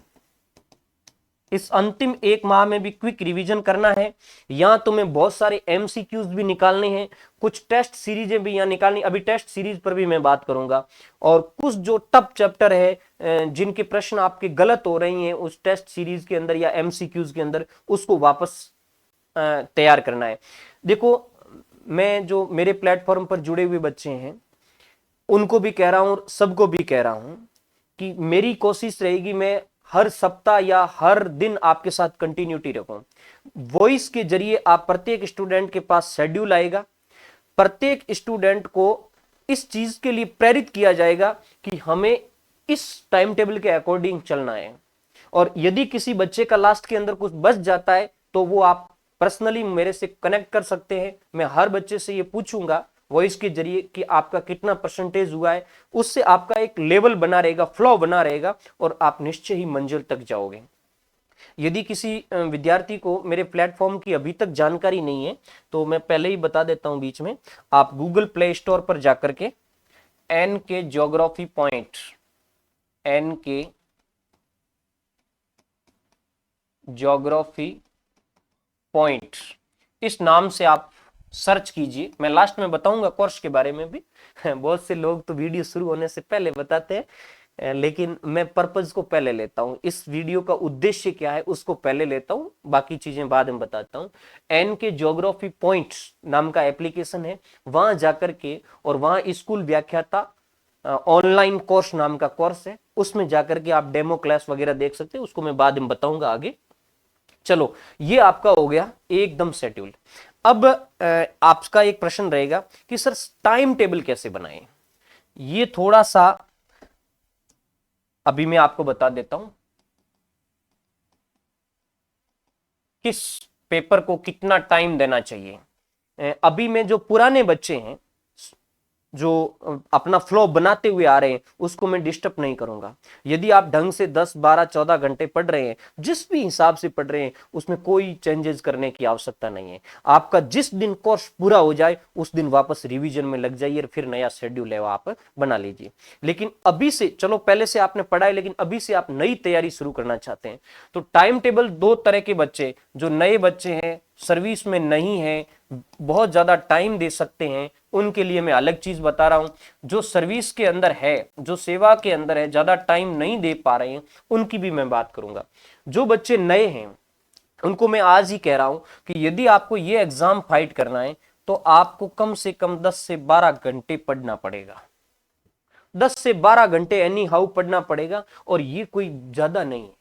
इस अंतिम 1 माह में भी क्विक रिवीजन करना है। यहां तुम्हें बहुत सारे एमसीक्यूज भी निकालने हैं, कुछ टेस्ट सीरीजें भी यहां निकालनी। अभी टेस्ट सीरीज पर भी मैं बात करूंगा। और कुछ जो टफ चैप्टर है, जिनके प्रश्न आपके गलत हो रही हैं उस टेस्ट सीरीज के अंदर या एमसीक्यूज के अंदर, उसको वापस तैयार करना है। देखो, मैं जो मेरे प्लेटफॉर्म पर जुड़े हुए बच्चे हैं उनको भी कह रहा हूं, सबको भी कह रहा हूं कि मेरी कोशिश रहेगी मैं हर सप्ताह या हर दिन आपके साथ कंटिन्यूटी रखूं। वॉइस के जरिए आप प्रत्येक स्टूडेंट के पास शेड्यूल आएगा। प्रत्येक स्टूडेंट को इस चीज के लिए प्रेरित किया जाएगा कि हमें इस टाइम टेबल के अकॉर्डिंग चलना है। और यदि किसी बच्चे का लास्ट के अंदर कुछ बच जाता है तो वो आप पर्सनली मेरे से कनेक्ट कर सकते हैं। मैं हर बच्चे से ये पूछूंगा वॉइस के जरिए कि आपका कितना परसेंटेज हुआ है। उससे आपका एक लेवल बना रहेगा, फ्लो बना रहेगा और आप निश्चय ही मंजिल तक जाओगे। यदि किसी विद्यार्थी को मेरे प्लेटफॉर्म की अभी तक जानकारी नहीं है तो मैं पहले ही बता देता हूं बीच में, आप गूगल प्ले स्टोर पर जाकर के एन के ज्योग्राफी पॉइंट, एन के ज्योग्राफी पॉइंट इस नाम से आप सर्च कीजिए। मैं लास्ट में बताऊंगा कोर्स के बारे में भी। बहुत से लोग तो वीडियो शुरू होने से पहले बताते हैं, लेकिन मैं पर्पज को पहले लेता हूं। इस वीडियो का उद्देश्य क्या है उसको पहले लेता हूं, बाकी चीजें बाद में बताता हूं। एन के ज्योग्राफी पॉइंट नाम का एप्लीकेशन है, वहां जाकर के, और वहां स्कूल व्याख्याता ऑनलाइन कोर्स नाम का कोर्स है, उसमें जाकर के आप डेमो क्लास वगैरह देख सकते हैं। उसको मैं बाद में बताऊंगा आगे। चलो, ये आपका हो गया एकदम शेड्यूल। अब आपका एक प्रश्न रहेगा कि सर टाइम टेबल कैसे बनाएं। ये थोड़ा सा अभी मैं आपको बता देता हूं, किस पेपर को कितना टाइम देना चाहिए। अभी में जो पुराने बच्चे हैं जो अपना फ्लो बनाते हुए आ रहे हैं उसको मैं डिस्टर्ब नहीं करूंगा। यदि आप ढंग से 10, 12, 14 घंटे पढ़ रहे हैं, जिस भी हिसाब से पढ़ रहे हैं, उसमें कोई चेंजेस करने की आवश्यकता नहीं है। आपका जिस दिन कोर्स पूरा हो जाए उस दिन वापस रिवीजन में लग जाइए और फिर नया शेड्यूल है वो आप बना लीजिए। लेकिन अभी से, चलो पहले से आपने पढ़ा है लेकिन अभी से आप नई तैयारी शुरू करना चाहते हैं तो टाइम टेबल, 2 तरह के बच्चे, जो नए बच्चे हैं, सर्विस में नहीं है, बहुत ज्यादा टाइम दे सकते हैं, उनके लिए मैं अलग चीज बता रहा हूं। जो सर्विस के अंदर है, जो सेवा के अंदर है, ज्यादा टाइम नहीं दे पा रहे हैं, उनकी भी मैं बात करूंगा। जो बच्चे नए हैं उनको मैं आज ही कह रहा हूं कि यदि आपको ये एग्जाम फाइट करना है तो आपको कम से कम 10 से 12 घंटे पढ़ना पड़ेगा। 10 से 12 घंटे एनी हाउ पढ़ना पड़ेगा। और ये कोई ज्यादा नहीं है।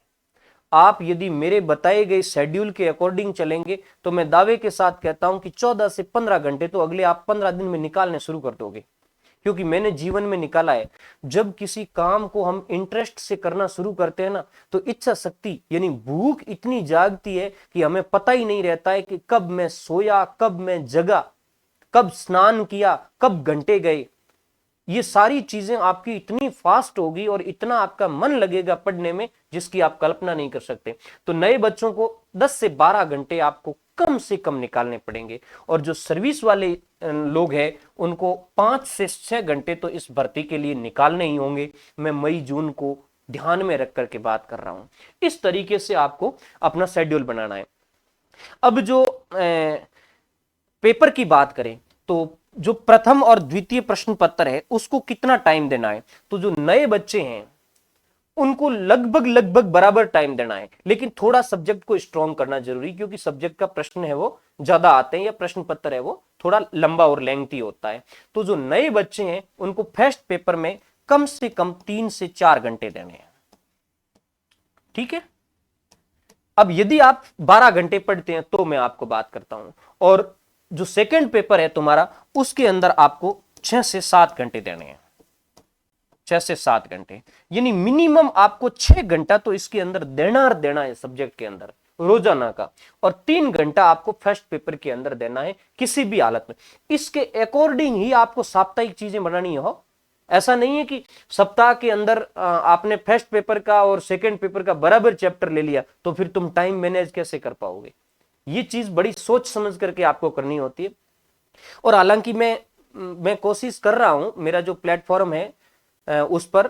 आप यदि मेरे बताए गए शेड्यूल के अकॉर्डिंग चलेंगे तो मैं दावे के साथ कहता हूं कि 14 से 15 घंटे तो अगले आप 15 दिन में निकालने शुरू कर दोगे। क्योंकि मैंने जीवन में निकाला है, जब किसी काम को हम इंटरेस्ट से करना शुरू करते हैं ना, तो इच्छा शक्ति यानी भूख इतनी जागती है कि हमें पता ही नहीं रहता है कि कब मैं सोया, कब मैं जगा, कब स्नान किया, कब घंटे गए। ये सारी चीजें आपकी इतनी फास्ट होगी और इतना आपका मन लगेगा पढ़ने में जिसकी आप कल्पना नहीं कर सकते। तो नए बच्चों को 10 से 12 घंटे आपको कम से कम निकालने पड़ेंगे। और जो सर्विस वाले लोग हैं उनको 5 से 6 घंटे तो इस भर्ती के लिए निकालने ही होंगे। मैं मई जून को ध्यान में रख करके बात कर रहा हूं। इस तरीके से आपको अपना शेड्यूल बनाना है। अब जो पेपर की बात करें तो जो प्रथम और द्वितीय प्रश्न पत्र है उसको कितना टाइम देना है, तो जो नए बच्चे हैं उनको लगभग लगभग बराबर टाइम देना है, लेकिन थोड़ा सब्जेक्ट को स्ट्रॉन्ग करना जरूरी, क्योंकि सब्जेक्ट का प्रश्न है वो ज्यादा आते हैं या प्रश्न पत्र है वो थोड़ा लंबा और लेंथी होता है। तो जो नए बच्चे हैं उनको फर्स्ट पेपर में कम से कम 3 से 4 घंटे देने हैं। ठीक है, अब यदि आप 12 घंटे पढ़ते हैं तो मैं आपको बात करता हूं, और जो सेकंड पेपर है तुम्हारा उसके अंदर आपको 6 से 7 घंटे देने हैं। 6 से 7 घंटे यानी मिनिमम आपको 6 घंटा तो इसके अंदर देना है सब्जेक्ट के अंदर रोजाना का, और 3 घंटा आपको फर्स्ट पेपर के अंदर देना है किसी भी हालत में। इसके अकॉर्डिंग ही आपको साप्ताहिक चीजें बनानी हो। ऐसा नहीं है कि सप्ताह के अंदर आपने फर्स्ट पेपर का और सेकंड पेपर का बराबर चैप्टर ले लिया तो फिर तुम टाइम मैनेज कैसे कर पाओगे। ये चीज बड़ी सोच समझ करके आपको करनी होती है। और हालांकि मैं कोशिश कर रहा हूं, मेरा जो प्लेटफॉर्म है उस पर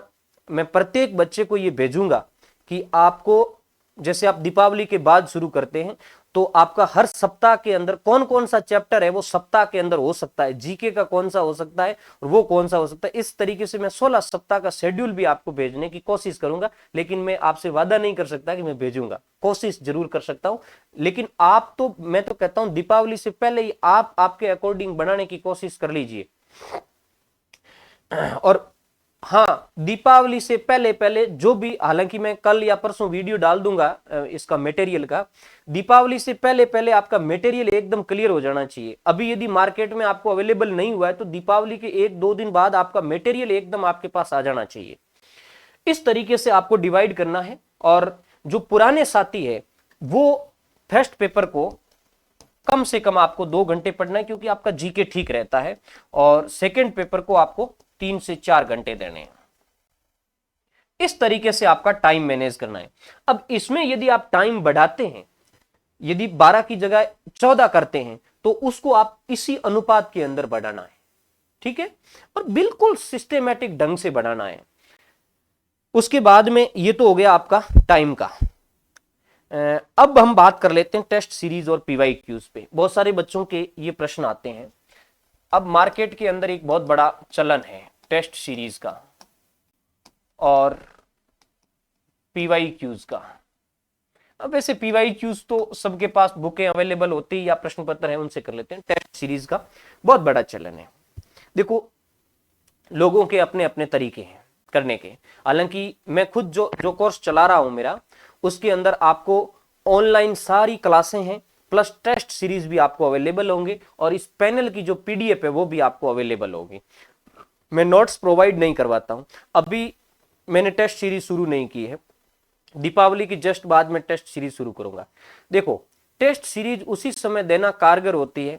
मैं प्रत्येक बच्चे को ये भेजूंगा कि आपको, जैसे आप दीपावली के बाद शुरू करते हैं तो आपका हर सप्ताह के अंदर कौन कौन सा चैप्टर है वो सप्ताह के अंदर हो सकता है, जीके का कौन सा हो सकता है और वो कौन सा हो सकता है। इस तरीके से मैं 16 सप्ताह का शेड्यूल भी आपको भेजने की कोशिश करूंगा, लेकिन मैं आपसे वादा नहीं कर सकता कि मैं भेजूंगा, कोशिश जरूर कर सकता हूं। लेकिन आप तो, मैं तो कहता हूं दीपावली से पहले ही आप आपके अकॉर्डिंग बनाने की कोशिश कर लीजिए। और हाँ, दीपावली से पहले पहले जो भी, हालांकि मैं कल या परसों वीडियो डाल दूंगा इसका मटेरियल का, दीपावली से पहले पहले आपका मटेरियल एकदम क्लियर हो जाना चाहिए। अभी यदि मार्केट में आपको अवेलेबल नहीं हुआ है तो दीपावली के 1-2 दिन बाद आपका मटेरियल एकदम आपके पास आ जाना चाहिए। इस तरीके से आपको डिवाइड करना है। और जो पुराने साथी है वो फर्स्ट पेपर को कम से कम आपको 2 घंटे पढ़ना है, क्योंकि आपका जीके ठीक रहता है, और सेकेंड पेपर को आपको 3 से 4 घंटे देने हैं। इस तरीके से आपका टाइम मैनेज करना है। अब इसमें यदि आप टाइम बढ़ाते हैं, यदि 12 की जगह 14 करते हैं तो उसको आप इसी अनुपात के अंदर बढ़ाना है। ठीक है, और बिल्कुल सिस्टेमैटिक ढंग से बढ़ाना है। उसके बाद में ये तो हो गया आपका टाइम का। अब हम बात कर लेते हैं टेस्ट सीरीज और पीवाईक्यूज पे। बहुत सारे बच्चों के ये प्रश्न आते हैं। अब मार्केट के अंदर एक बहुत बड़ा चलन है टेस्ट सीरीज का और पीवाईक्यूज का। अब वैसे पीवाईक्यूज तो सबके पास बुकें अवेलेबल होती है या प्रश्न पत्र है, उनसे कर लेते हैं। टेस्ट सीरीज का बहुत बड़ा चलन है। देखो, लोगों के अपने अपने तरीके हैं करने के। हालांकि मैं खुद जो कोर्स चला रहा हूं मेरा, उसके अंदर आपको ऑनलाइन सारी क्लासें हैं, प्लस टेस्ट सीरीज भी आपको अवेलेबल होंगे, और इस पैनल की जो पीडीएफ है वो भी आपको अवेलेबल होगी। मैं नोट्स प्रोवाइड नहीं करवाता हूं। अभी मैंने टेस्ट सीरीज शुरू नहीं की है, दीपावली की जस्ट बाद में टेस्ट सीरीज शुरू करूंगा। देखो, टेस्ट सीरीज उसी समय देना कारगर होती है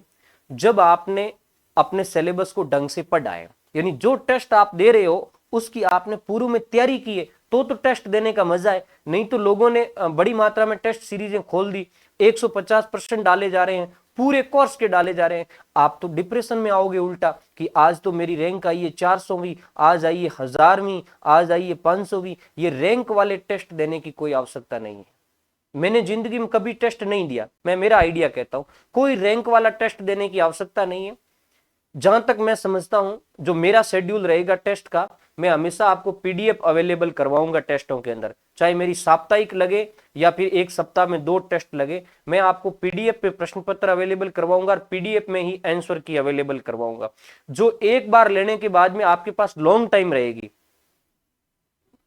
जब आपने अपने सिलेबस को ढंग से पढ़ा है, यानी जो टेस्ट आप दे रहे हो उसकी आपने पूर्व में तैयारी की है, तो टेस्ट देने का मजा है। नहीं तो लोगों ने बड़ी मात्रा में टेस्ट सीरीजें खोल दी, 150% डाले जा रहे हैं, पूरे कोर्स के डाले जा रहे हैं। आप तो डिप्रेशन में आओगे उल्टा कि आज तो मेरी रैंक आई है 400वीं, आज आई है 1000वीं, आज आई है 500वीं। ये रैंक वाले टेस्ट देने की कोई आवश्यकता नहीं है। मैंने जिंदगी में कभी टेस्ट नहीं दिया, मैं मेरा आइडिया कहता हूं, कोई रैंक वाला टेस्ट देने की आवश्यकता नहीं है। जहां तक मैं समझता हूं, जो मेरा शेड्यूल रहेगा टेस्ट का, मैं हमेशा आपको पीडीएफ अवेलेबल करवाऊंगा टेस्टों के अंदर, चाहे मेरी साप्ताहिक लगे या फिर एक सप्ताह में 2 टेस्ट लगे, मैं आपको पीडीएफ पे प्रश्न पत्र अवेलेबल करवाऊंगा और पीडीएफ में ही आंसर की अवेलेबल करवाऊंगा, जो एक बार लेने के बाद में आपके पास लॉन्ग टाइम रहेगी।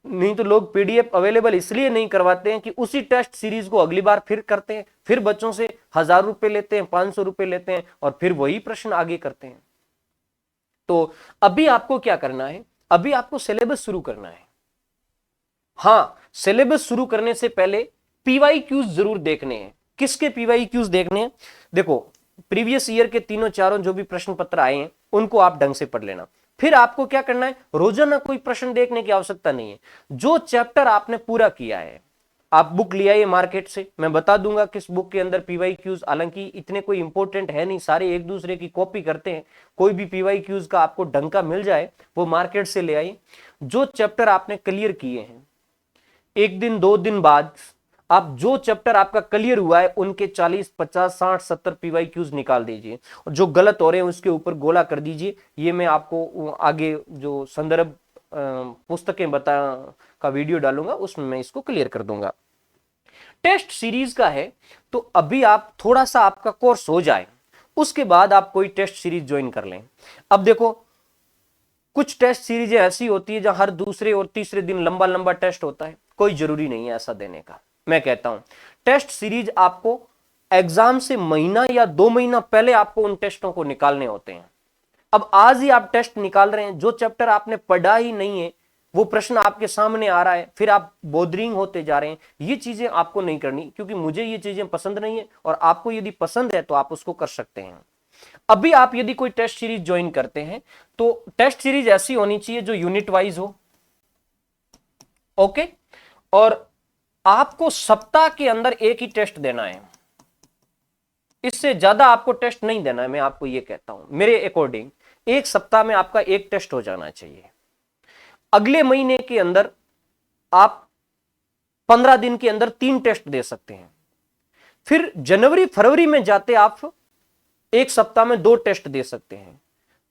नहीं तो लोग पीडीएफ अवेलेबल इसलिए नहीं करवाते हैं कि उसी टेस्ट सीरीज को अगली बार फिर करते हैं, फिर बच्चों से 1000 रुपए लेते हैं, 500 रुपए लेते हैं और फिर वही प्रश्न आगे करते हैं। तो अभी आपको क्या करना है, अभी आपको सिलेबस शुरू करना है। हाँ, सिलेबस शुरू करने से पहले पीवाईक्यूज जरूर देखने हैं। किसके पीवाईक्यूज देखने हैं? देखो, प्रीवियस ईयर के 3-4 जो भी प्रश्न पत्र आए हैं उनको आप ढंग से पढ़ लेना। फिर आपको क्या करना है, रोजाना कोई प्रश्न देखने की आवश्यकता नहीं है। जो चैप्टर आपने पूरा किया है, आप बुक ले आइए मार्केट से, मैं बता दूंगा किस बुक के अंदर पीवाईक्यूज, हालांकि इतने कोई इंपॉर्टेंट है नहीं, सारे एक दूसरे की कॉपी करते हैं। कोई भी पीवाईक्यूज का आपको ढंग का मिल जाए वो मार्केट से ले आइए। जो चैप्टर आपने क्लियर किए हैं, 1 दिन 2 दिन बाद आप जो चैप्टर आपका क्लियर हुआ है उनके 40, 50, 60, 70 PYQs निकाल दीजिए और जो गलत हो रहे हैं उसके ऊपर गोला कर दीजिए। ये मैं आपको आगे जो संदर्भ पुस्तकें बता का वीडियो डालूंगा उसमें मैं इसको क्लियर कर दूंगा। टेस्ट सीरीज का है तो अभी आप थोड़ा सा आपका कोर्स हो जाए उसके बाद आप कोई टेस्ट सीरीज ज्वाइन कर लें। अब देखो कुछ टेस्ट सीरीजें ऐसी होती है जहां हर दूसरे और तीसरे दिन लंबा लंबा टेस्ट होता है, कोई जरूरी नहीं है ऐसा देने का। मैं कहता हूं टेस्ट सीरीज आपको एग्जाम से महीना या 2 महीना पहले आपको उन टेस्टों को निकालने होते हैं। अब आज ही आप टेस्ट निकाल रहे हैं, जो चैप्टर आपने पढ़ा ही नहीं है वो प्रश्न आपके सामने आ रहा है, फिर आप बोदरिंग होते जा रहे हैं। ये चीजें आपको नहीं करनी, क्योंकि मुझे ये चीजें पसंद नहीं है और आपको यदि पसंद है तो आप उसको कर सकते हैं। अभी आप यदि कोई टेस्ट सीरीज ज्वाइन करते हैं तो टेस्ट सीरीज ऐसी होनी चाहिए जो यूनिट वाइज हो, ओके। और आपको सप्ताह के अंदर एक ही टेस्ट देना है, इससे ज्यादा आपको टेस्ट नहीं देना है। मैं आपको ये कहता हूं मेरे अकॉर्डिंग एक सप्ताह में आपका एक टेस्ट हो जाना चाहिए। अगले महीने के अंदर आप 15 दिन के अंदर 3 टेस्ट दे सकते हैं। फिर जनवरी फरवरी में जाते आप एक सप्ताह में 2 टेस्ट दे सकते हैं।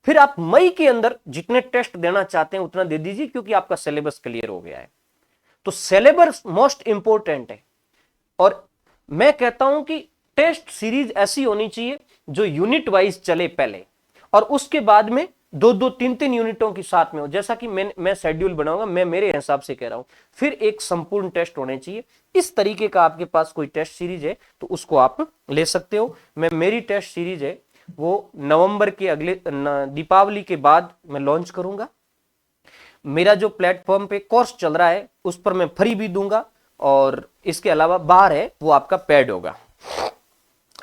फिर आप मई के अंदर जितने टेस्ट देना चाहते हैं उतना दे दीजिए, क्योंकि आपका सिलेबस क्लियर हो गया है। तो सिलेबस मोस्ट इंपॉर्टेंट है। और मैं कहता हूं कि टेस्ट सीरीज ऐसी होनी चाहिए जो यूनिट वाइज चले पहले, और उसके बाद में 2-2, 3-3 यूनिटों की साथ में हो। जैसा कि मैं शेड्यूल बनाऊंगा, मैं मेरे हिसाब से कह रहा हूं। फिर एक संपूर्ण टेस्ट होने चाहिए। इस तरीके का आपके पास कोई टेस्ट सीरीज है तो उसको आप ले सकते हो। मेरी टेस्ट सीरीज है वो नवंबर के अगले दीपावली के बाद मैं लॉन्च करूंगा। मेरा जो प्लेटफॉर्म पे कोर्स चल रहा है उस पर मैं फ्री भी दूंगा, और इसके अलावा बाहर है वो आपका पेड होगा।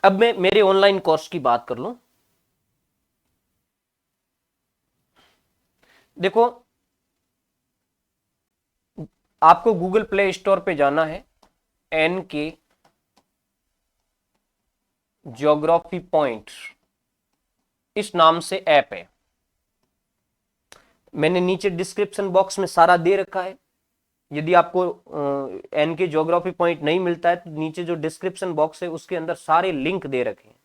अब मैं मेरे ऑनलाइन कोर्स की बात कर लूं। देखो आपको गूगल प्ले स्टोर पे जाना है, NK ज्योग्राफी पॉइंट इस नाम से ऐप है। मैंने नीचे डिस्क्रिप्शन बॉक्स में सारा दे रखा है। यदि आपको NK ज्योग्राफी पॉइंट नहीं मिलता है तो नीचे जो डिस्क्रिप्शन बॉक्स है उसके अंदर सारे लिंक दे रखे हैं,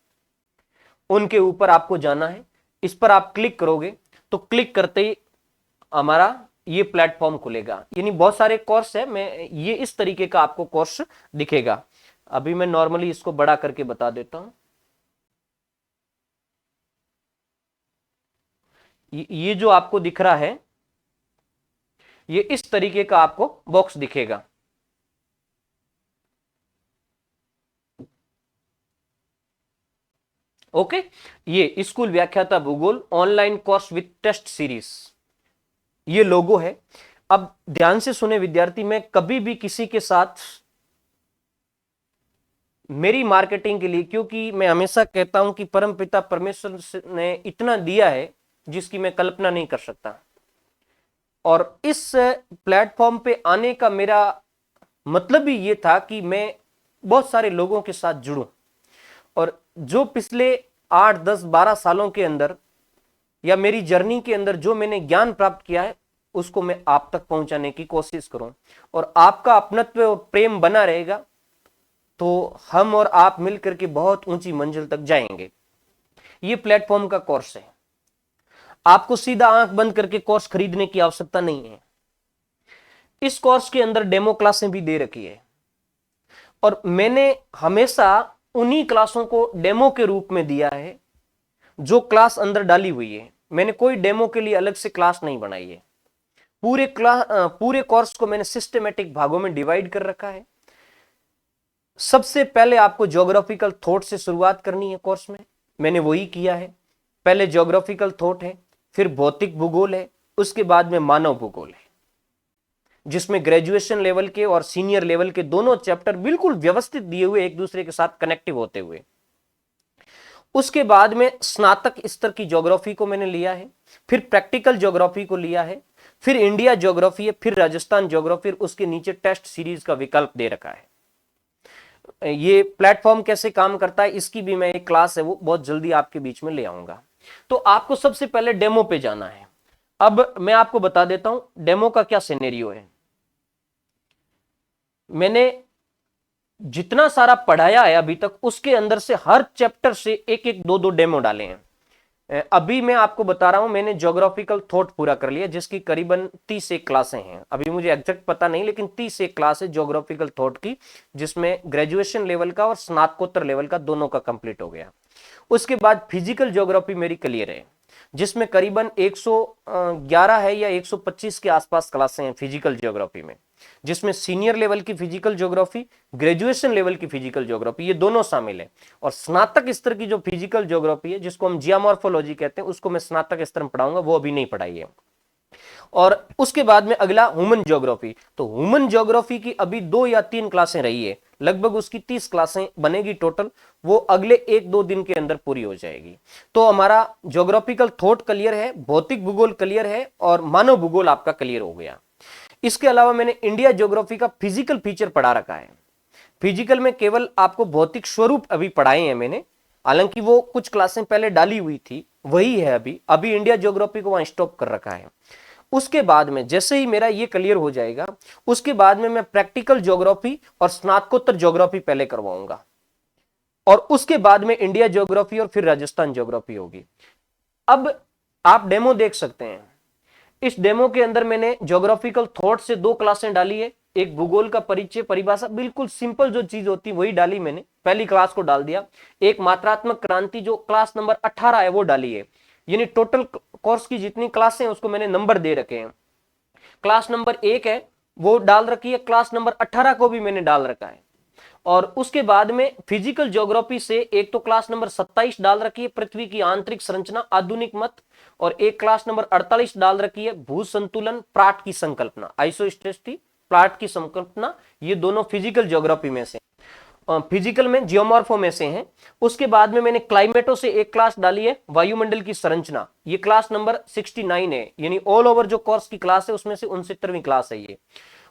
उनके ऊपर आपको जाना है। इस पर आप क्लिक करोगे तो क्लिक करते ही हमारा ये प्लेटफॉर्म खुलेगा। यानी बहुत सारे कोर्स है, मैं ये इस तरीके का आपको कोर्स दिखेगा। अभी मैं नॉर्मली इसको बड़ा करके बता देता हूं। ये जो आपको दिख रहा है ये इस तरीके का आपको बॉक्स दिखेगा। ओके, ये स्कूल व्याख्याता भूगोल online course with test series, ये लोगो है। अब ध्यान से सुने विद्यार्थी, मैं कभी भी किसी के साथ मेरी मार्केटिंग के लिए, क्योंकि मैं हमेशा कहता हूं कि परमपिता परमेश्वर ने इतना दिया है जिसकी मैं कल्पना नहीं कर सकता। और इस प्लेटफॉर्म पे आने का मेरा मतलब ही ये था कि मैं बहुत सारे लोगों के साथ जुड़ूं, और जो पिछले 8, 10, 12 सालों के अंदर या मेरी जर्नी के अंदर जो मैंने ज्ञान प्राप्त किया है उसको मैं आप तक पहुंचाने की कोशिश करूं। और आपका अपनत्व और प्रेम बना रहेगा तो हम और आप मिलकर के बहुत ऊंची मंजिल तक जाएंगे। ये प्लेटफॉर्म का कोर्स है। आपको सीधा आंख बंद करके कोर्स खरीदने की आवश्यकता नहीं है। इस कोर्स के अंदर डेमो क्लासें भी दे रखी है, और मैंने हमेशा उन्हीं क्लासों को डेमो के रूप में दिया है जो क्लास अंदर डाली हुई है। मैंने कोई डेमो के लिए अलग से क्लास नहीं बनाई है। पूरे कोर्स को मैंने सिस्टमेटिक भागों में डिवाइड कर रखा है। सबसे पहले आपको ज्योग्राफिकल थॉट से शुरुआत करनी है कोर्स में, मैंने वही किया है। पहले ज्योग्राफिकल थॉट है, फिर भौतिक भूगोल है, उसके बाद में मानव भूगोल है, जिसमें ग्रेजुएशन लेवल के और सीनियर लेवल के दोनों चैप्टर बिल्कुल व्यवस्थित दिए हुए एक दूसरे के साथ कनेक्टिव होते हुए। उसके बाद में स्नातक स्तर की ज्योग्राफी को मैंने लिया है, फिर प्रैक्टिकल ज्योग्राफी को लिया है, फिर इंडिया ज्योग्राफी है, फिर राजस्थान ज्योग्राफी, उसके नीचे टेस्ट सीरीज का विकल्प दे रखा है। ये प्लेटफॉर्म कैसे काम करता है इसकी भी मैं एक क्लास है वो बहुत जल्दी आपके बीच में ले आऊंगा। तो आपको सबसे पहले डेमो पे जाना है। अब मैं आपको बता देता हूं डेमो का क्या सिनेरियो है। मैंने जितना सारा पढ़ाया है अभी तक उसके अंदर से हर चैप्टर से एक एक दो दो डेमो डाले हैं। अभी मैं आपको बता रहा हूं, मैंने ज्योग्राफिकल थॉट पूरा कर लिया जिसकी करीबन 30 एक क्लासें हैं। अभी मुझे एग्जैक्ट पता नहीं, लेकिन 30 एक क्लास है ज्योग्राफिकल थॉट की, जिसमें ग्रेजुएशन लेवल का और स्नातकोत्तर लेवल का दोनों का कंप्लीट हो गया। उसके बाद फिजिकल ज्योग्राफी मेरी क्लियर है, जिसमें करीबन 111 है या 125 के आसपास क्लासें हैं फिजिकल ज्योग्राफी में, जिसमें सीनियर लेवल की फिजिकल ज्योग्राफी, ग्रेजुएशन लेवल की फिजिकल ज्योग्राफी, ये दोनों शामिल है। और स्नातक स्तर की जो फिजिकल ज्योग्राफी है, जिसको हम जियोमॉर्फोलॉजी कहते हैं, उसको मैं स्नातक स्तर में पढ़ाऊंगा, वो अभी नहीं पढ़ाई है। और उसके बाद में अगला ह्यूमन ज्योग्राफी। तो ह्यूमन ज्योग्राफी की अभी 2 या 3 क्लासें रही है, लगभग उसकी 30 क्लासें बनेगी टोटल, वो अगले 1-2 दिन के अंदर पूरी हो जाएगी। तो हमारा ज्योग्राफिकल थॉट क्लियर है, भौतिक भूगोल क्लियर है, और मानव भूगोल आपका क्लियर हो गया। इसके अलावा मैंने इंडिया ज्योग्राफी का फिजिकल फीचर पढ़ा रखा है। फिजिकल में केवल आपको भौतिक स्वरूप अभी पढ़ाए हैं मैंने, हालांकि वो कुछ क्लासें पहले डाली हुई थी, वही है अभी अभी इंडिया ज्योग्राफी को वहां स्टॉप कर रखा है। उसके बाद में जैसे ही मेरा ये क्लियर हो जाएगा, उसके बाद में मैं प्रैक्टिकल ज्योग्राफी और स्नातकोत्तर ज्योग्राफी पहले करवाऊंगा, और उसके बाद में इंडिया ज्योग्राफी और फिर राजस्थान ज्योग्राफी होगी। अब आप डेमो देख सकते हैं। इस डेमो के अंदर मैंने ज्योग्राफिकल थॉट से 2 क्लासें डाली है, एक भूगोल का परिचय परिभाषा, बिल्कुल सिंपल जो चीज होती है वही डाली मैंने, पहली क्लास को डाल दिया। एक मात्रात्मक क्रांति जो क्लास नंबर 18 है वो डाली है, यानी टोटल कोर्स की जितनी क्लासें हैं उसको मैंने नंबर दे रखे हैं। क्लास नंबर 1 है वो डाल रखी है, क्लास नंबर 18 को भी मैंने डाल रखा है। और उसके बाद में फिजिकल ज्योग्राफी से एक तो क्लास नंबर 27 डाल रखी है, पृथ्वी की आंतरिक संरचना आधुनिक मत, और एक क्लास नंबर 48 डाल रखी है, भू संतुलन प्राट की संकल्पना, आइसोस्टेटी प्राट की संकल्पना। ये दोनों फिजिकल ज्योग्राफी में से, फिजिकल में जियोमॉर्फो में से हैं। उसके बाद में मैंने क्लाइमेटो से एक क्लास डाली है, वायुमंडल की संरचना, ये क्लास नंबर 69 है, यानी ऑल ओवर जो कोर्स की क्लास है उसमें से 69वीं क्लास है ये।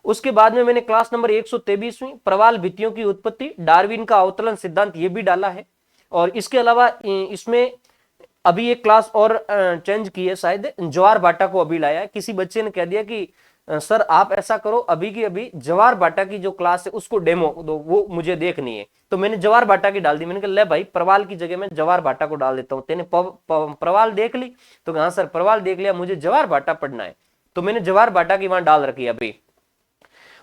उसके बाद में मैंने क्लास नंबर 123वीं प्रवाल भित्तियों की उत्पत्ति, डार्विन का अवतरण सिद्धांत, ये भी डाला है। और इसके अलावा इसमें अभी एक क्लास और चेंज की है, शायद ज्वार भाटा को अभी लाया है। किसी बच्चे ने कह दिया कि सर आप ऐसा करो, अभी की अभी जवार भाटा की जो क्लास है उसको डेमो दो, वो मुझे देखनी है। तो मैंने जवार भाटा की डाल दी। मैंने कहा ले भाई, प्रवाल की जगह मैं जवार भाटा को डाल देता हूँ। तेने प्रवाल देख ली? तो हाँ सर प्रवाल देख लिया, मुझे जवार भाटा पढ़ना है, तो मैंने जवार भाटा की वहां डाल रखी है अभी।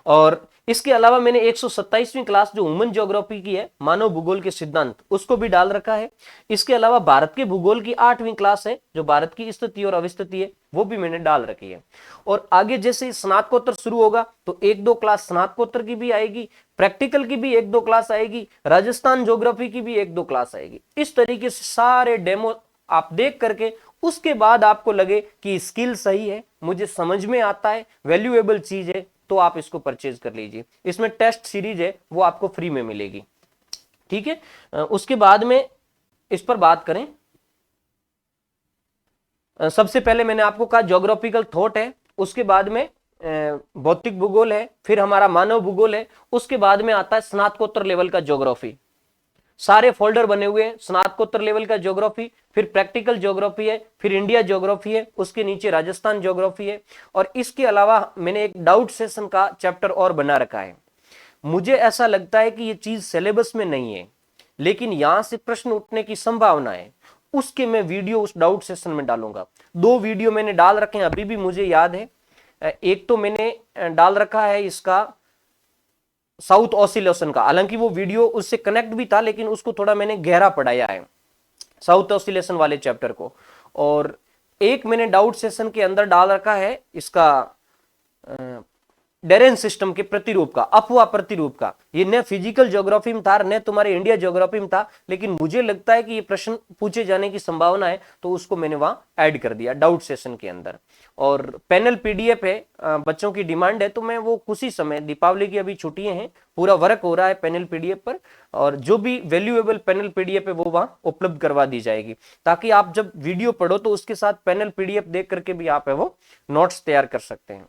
और इसके अलावा मैंने 127वीं क्लास जो ह्यूमन ज्योग्राफी की है, मानव भूगोल के सिद्धांत, उसको भी डाल रखा है। इसके अलावा भारत के भूगोल की 8वीं क्लास है जो भारत की स्थिति और अवस्थिति है, वो भी मैंने डाल रखी है। और आगे जैसे स्नातकोत्तर शुरू होगा तो 1-2 क्लास स्नातकोत्तर की भी आएगी, प्रैक्टिकल की भी 1-2 क्लास आएगी, राजस्थान ज्योग्राफी की भी 1-2 क्लास आएगी। इस तरीके से सारे डेमो आप देख करके उसके बाद आपको लगे कि स्किल सही है, मुझे समझ में आता है, वैल्यूएबल चीज है, तो आप इसको परचेज कर लीजिए। इसमें टेस्ट सीरीज है वो आपको फ्री में मिलेगी, ठीक है। उसके बाद में इस पर बात करें, सबसे पहले मैंने आपको कहा ज्योग्राफिकल थॉट है, उसके बाद में भौतिक भूगोल है, फिर हमारा मानव भूगोल है, उसके बाद में आता है स्नातकोत्तर लेवल का ज्योग्राफी। सारे फोल्डर बने हुए हैं, स्नातकोत्तर लेवल का ज्योग्राफी, फिर प्रैक्टिकल ज्योग्राफी है, फिर इंडिया ज्योग्राफी है, उसके नीचे राजस्थान ज्योग्राफी है। और इसके अलावा मैंने एक डाउट सेशन का चैप्टर और बना रखा है। मुझे ऐसा लगता है कि ये चीज सिलेबस में नहीं है, लेकिन यहां से प्रश्न उठने की संभावना है, उसके मैं वीडियो उस डाउट सेशन में डालूंगा। 2 वीडियो मैंने डाल रखे हैं, अभी भी मुझे याद है। एक तो मैंने डाल रखा है इसका साउथ ऑसिलेशन का, हालांकि वो वीडियो उससे कनेक्ट भी था, लेकिन उसको थोड़ा मैंने गहरा पढ़ाया है साउथ ऑसिलेशन वाले चैप्टर को। और एक मैंने डाउट सेशन के अंदर डाल रखा है इसका डेरेन सिस्टम के प्रतिरूप का, अफवाह प्रतिरूप का। ये न फिजिकल ज्योग्राफी में था न तुम्हारे इंडिया ज्योग्राफी में था, लेकिन मुझे लगता है कि ये प्रश्न पूछे जाने की संभावना है, तो उसको मैंने वहां ऐड कर दिया डाउट सेशन के अंदर। और पैनल पीडीएफ है, बच्चों की डिमांड है, तो मैं वो कुछ ही समय, दीपावली की अभी छुट्टियां हैं, पूरा वर्क हो रहा है पैनल पीडीएफ पर, और जो भी वैल्यूएबल पैनल पीडीएफ है वो वहां उपलब्ध करवा दी जाएगी, ताकि आप जब वीडियो पढ़ो तो उसके साथ पैनल पीडीएफ देख करके भी आप है वो नोट्स तैयार कर सकते हैं।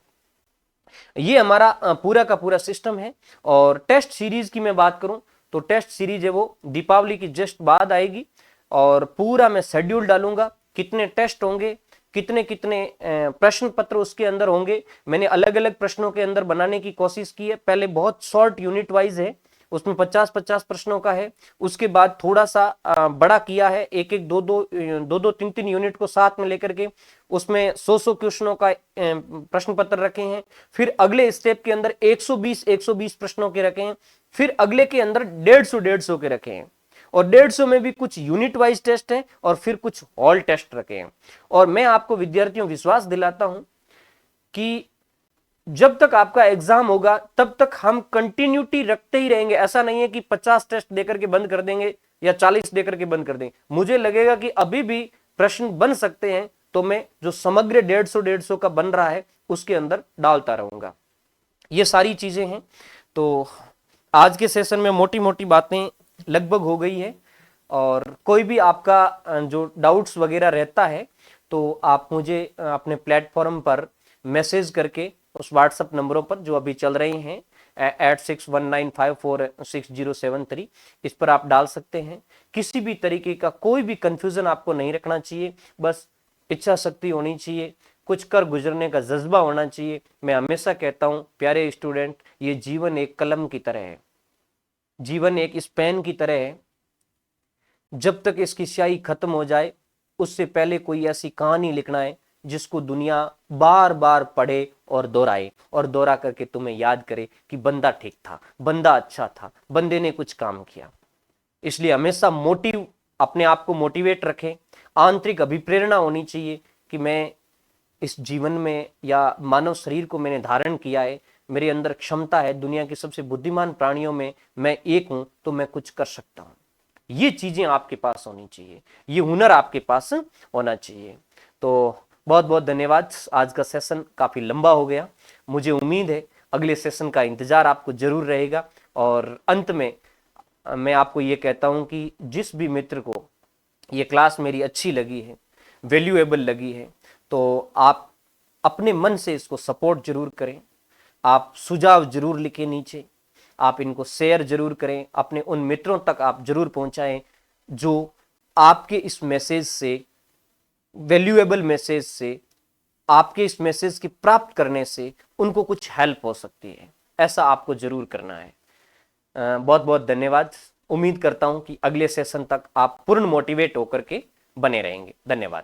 ये हमारा पूरा का पूरा सिस्टम है। और टेस्ट सीरीज की मैं बात करूं तो टेस्ट सीरीज है वो दीपावली की जस्ट बाद आएगी, और पूरा मैं शेड्यूल डालूंगा, कितने टेस्ट होंगे, कितने कितने प्रश्न पत्र उसके अंदर होंगे। मैंने अलग अलग प्रश्नों के अंदर बनाने की कोशिश की है। पहले बहुत शॉर्ट यूनिट वाइज है, उसमें 50-50 प्रश्नों का है। उसके बाद थोड़ा सा बड़ा किया है, एक एक दो दो 3-3 यूनिट को साथ में लेकर के उसमें 100 क्वेश्चनों का प्रश्न पत्र रखे हैं। फिर अगले स्टेप के अंदर 120 प्रश्नों के रखे हैं। फिर अगले के अंदर 150 के रखे हैं, और 150 में भी कुछ यूनिट वाइज टेस्ट है और फिर कुछ ऑल टेस्ट रखे हैं। और मैं आपको विद्यार्थियों विश्वास दिलाता हूं कि जब तक आपका एग्जाम होगा तब तक हम कंटिन्यूटी रखते ही रहेंगे। ऐसा नहीं है कि 50 टेस्ट देकर के बंद कर देंगे या 40 देकर के बंद कर देंगे। मुझे लगेगा कि अभी भी प्रश्न बन सकते हैं, तो मैं जो समग्र 150 का बन रहा है उसके अंदर डालता रहूंगा। ये सारी चीजें हैं। तो आज के सेशन में मोटी मोटी बातें लगभग हो गई है, और कोई भी आपका जो डाउट्स वगैरह रहता है तो आप मुझे अपने प्लेटफॉर्म पर मैसेज करके उस व्हाट्सएप नंबरों पर जो अभी चल रही हैं 8619546073, इस पर आप डाल सकते हैं। किसी भी तरीके का कोई भी कंफ्यूजन आपको नहीं रखना चाहिए, बस इच्छा शक्ति होनी चाहिए, कुछ कर गुजरने का जज्बा होना चाहिए। मैं हमेशा कहता हूं प्यारे स्टूडेंट, ये जीवन एक कलम की तरह है, जीवन एक इस पेन की तरह है। जब तक इसकी स्याही खत्म हो जाए उससे पहले कोई ऐसी कहानी लिखना है जिसको दुनिया बार बार पढ़े और दोहराए, और दोहरा करके तुम्हें याद करे कि बंदा ठीक था, बंदा अच्छा था, बंदे ने कुछ काम किया। इसलिए हमेशा मोटिव, अपने आप को मोटिवेट रखें। आंतरिक अभिप्रेरणा होनी चाहिए कि मैं इस जीवन में या मानव शरीर को मैंने धारण किया है, मेरे अंदर क्षमता है, दुनिया के सबसे बुद्धिमान प्राणियों में मैं एक हूं, तो मैं कुछ कर सकता हूं। ये चीजें आपके पास होनी चाहिए, ये हुनर आपके पास होना चाहिए। तो बहुत बहुत धन्यवाद। आज का सेशन काफी लंबा हो गया, मुझे उम्मीद है अगले सेशन का इंतजार आपको जरूर रहेगा। और अंत में मैं आपको ये कहता हूं कि जिस भी मित्र को ये क्लास मेरी अच्छी लगी है, वैल्यूएबल लगी है, तो आप अपने मन से इसको सपोर्ट जरूर करें। आप सुझाव जरूर लिखें नीचे, आप इनको शेयर जरूर करें, अपने उन मित्रों तक आप जरूर पहुंचाएं जो आपके इस मैसेज से, वैल्यूएबल मैसेज से, आपके इस मैसेज की प्राप्त करने से उनको कुछ हेल्प हो सकती है। ऐसा आपको जरूर करना है। बहुत बहुत धन्यवाद। उम्मीद करता हूं कि अगले सेशन तक आप पूर्ण मोटिवेट होकर के बने रहेंगे। धन्यवाद।